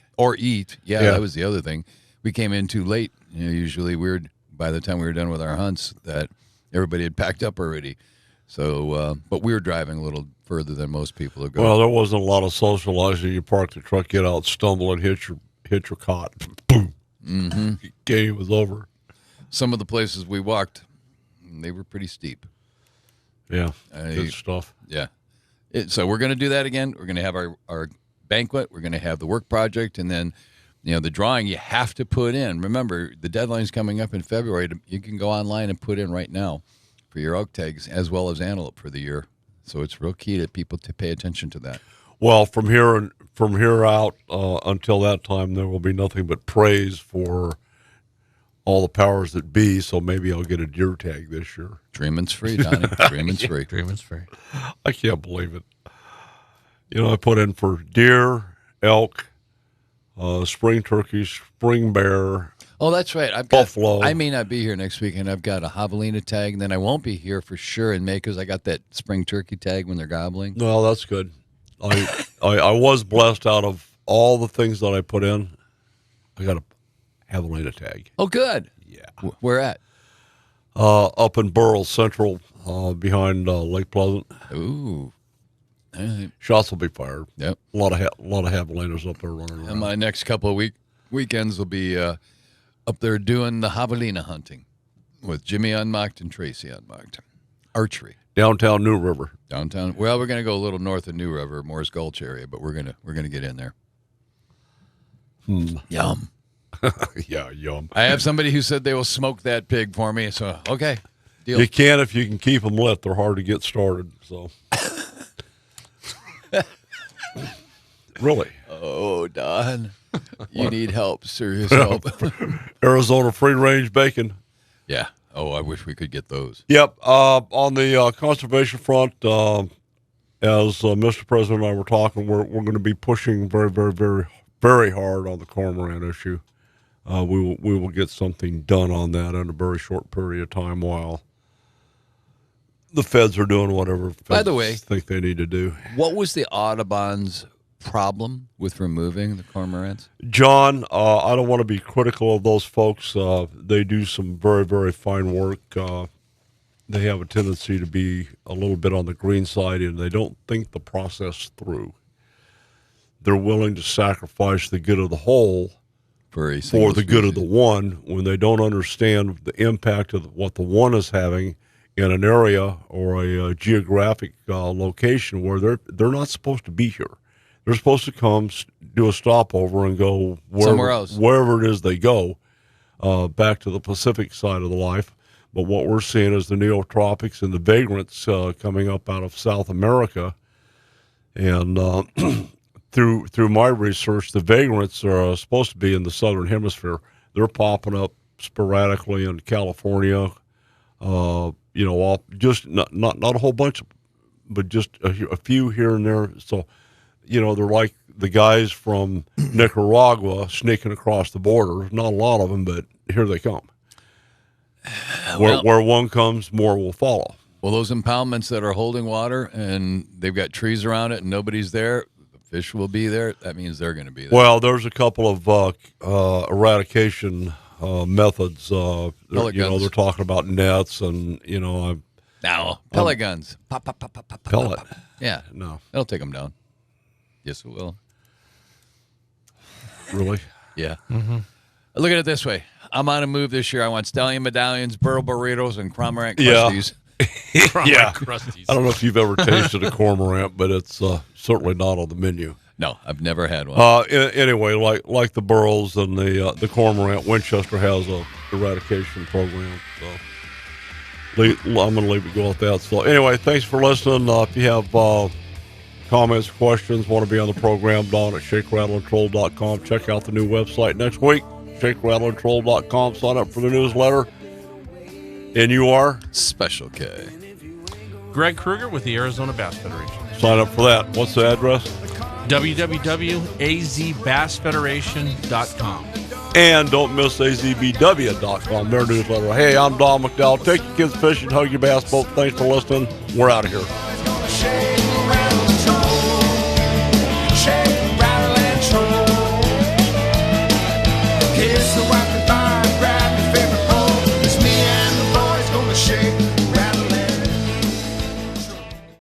Yeah, that was the other thing. We came in too late. Usually by the time we were done with our hunts, that everybody had packed up already. So, but we were driving a little further than most people are going. Well, there wasn't a lot of socializing. You park the truck, get out, stumble, and hit your cot. Boom. Mm-hmm. Game was over. Some of the places we walked, they were pretty steep. Yeah, good stuff. Yeah. So we're going to do that again. We're going to have our banquet. We're going to have the work project, and then the drawing you have to put in. Remember, the deadline's coming up in February. You can go online and put in right now for your elk tags as well as antelope for the year. So it's real key to people to pay attention to that. Well, from here out until that time, there will be nothing but praise for all the powers that be. So maybe I'll get a deer tag this year. Dreaming's free, Donnie. Dreaming's free. Dreaming's free. I can't believe it. I put in for deer, elk, spring turkey, spring bear. Oh, that's right. Buffalo. I may not be here next week, and I've got a javelina tag, and then I won't be here for sure in May because I got that spring turkey tag when they're gobbling. Well, that's good. I was blessed. Out of all the things that I put in, I got a javelina tag. Oh, good. Yeah. Where at? up in Burroughs Central, behind Lake Pleasant. Ooh. All right. Shots will be fired. Yep. A lot of javeliners up there running around. And my next couple of weekends will be up there doing the javelina hunting with Jimmy Unmocked and Tracy Unmocked. Archery. Downtown New River. Downtown. Well, we're going to go a little north of New River, Morris Gulch area, but we're gonna get in there. Yum. Yeah, yum. I have somebody who said they will smoke that pig for me, so okay. Deal. You can if you can keep them lit. They're hard to get started. So, really. Oh, Don, you need help. Serious help. Arizona free range bacon. Yeah. Oh, I wish we could get those. Yep. On the conservation front, as Mr. President and I were talking, we're going to be pushing very, very, very, very hard on the cormorant issue. We will get something done on that in a very short period of time while the feds are doing whatever feds By the way, think they need to do. What was the Audubon's problem with removing the cormorants? John, I don't want to be critical of those folks. They do some very, very fine work. They have a tendency to be a little bit on the green side, and they don't think the process through. They're willing to sacrifice the good of the whole for the good of the one when they don't understand the impact of what the one is having in an area or a geographic location where they're not supposed to be here. They're supposed to come, do a stopover, and go somewhere else, wherever it is they go, back to the Pacific side of the life. But what we're seeing is the neotropics and the vagrants coming up out of South America. And through my research, the vagrants are supposed to be in the southern hemisphere. They're popping up sporadically in California. Just not a whole bunch, but just a few here and there. So, they're like the guys from Nicaragua sneaking across the border. Not a lot of them, but here they come. Where one comes, more will follow. Well, those impoundments that are holding water and they've got trees around it and nobody's there, the fish will be there. That means they're going to be there. Well, there's a couple of eradication methods. They're talking about nets and, pellet guns. Pop, pop, pop, pop, pop, pellet. Pop, pop. Yeah. No. That'll take them down. Yes, it will. Really? Yeah. Mm-hmm. Look at it this way. I'm on a move this year. I want stallion medallions, burro burritos, and cormorant crusties. Yeah. Crusties. I don't know if you've ever tasted a cormorant, but it's certainly not on the menu. No, I've never had one. Anyway, like the burros and the cormorant, Winchester has a eradication program. So I'm going to leave it go at that. So anyway, thanks for listening. If you have comments, questions, want to be on the program, Don at ShakeRattleAndTroll.com. Check out the new website next week, ShakeRattleAndTroll.com. Sign up for the newsletter. And you are? Special K. Greg Kruger with the Arizona Bass Federation. Sign up for that. What's the address? www.azbassfederation.com. And don't miss azbw.com, their newsletter. Hey, I'm Don McDowell. Take your kids fishing, hug your bass boat. Thanks for listening. We're out of here. Shake, rattle, and troll. Kiss the wife goodbye.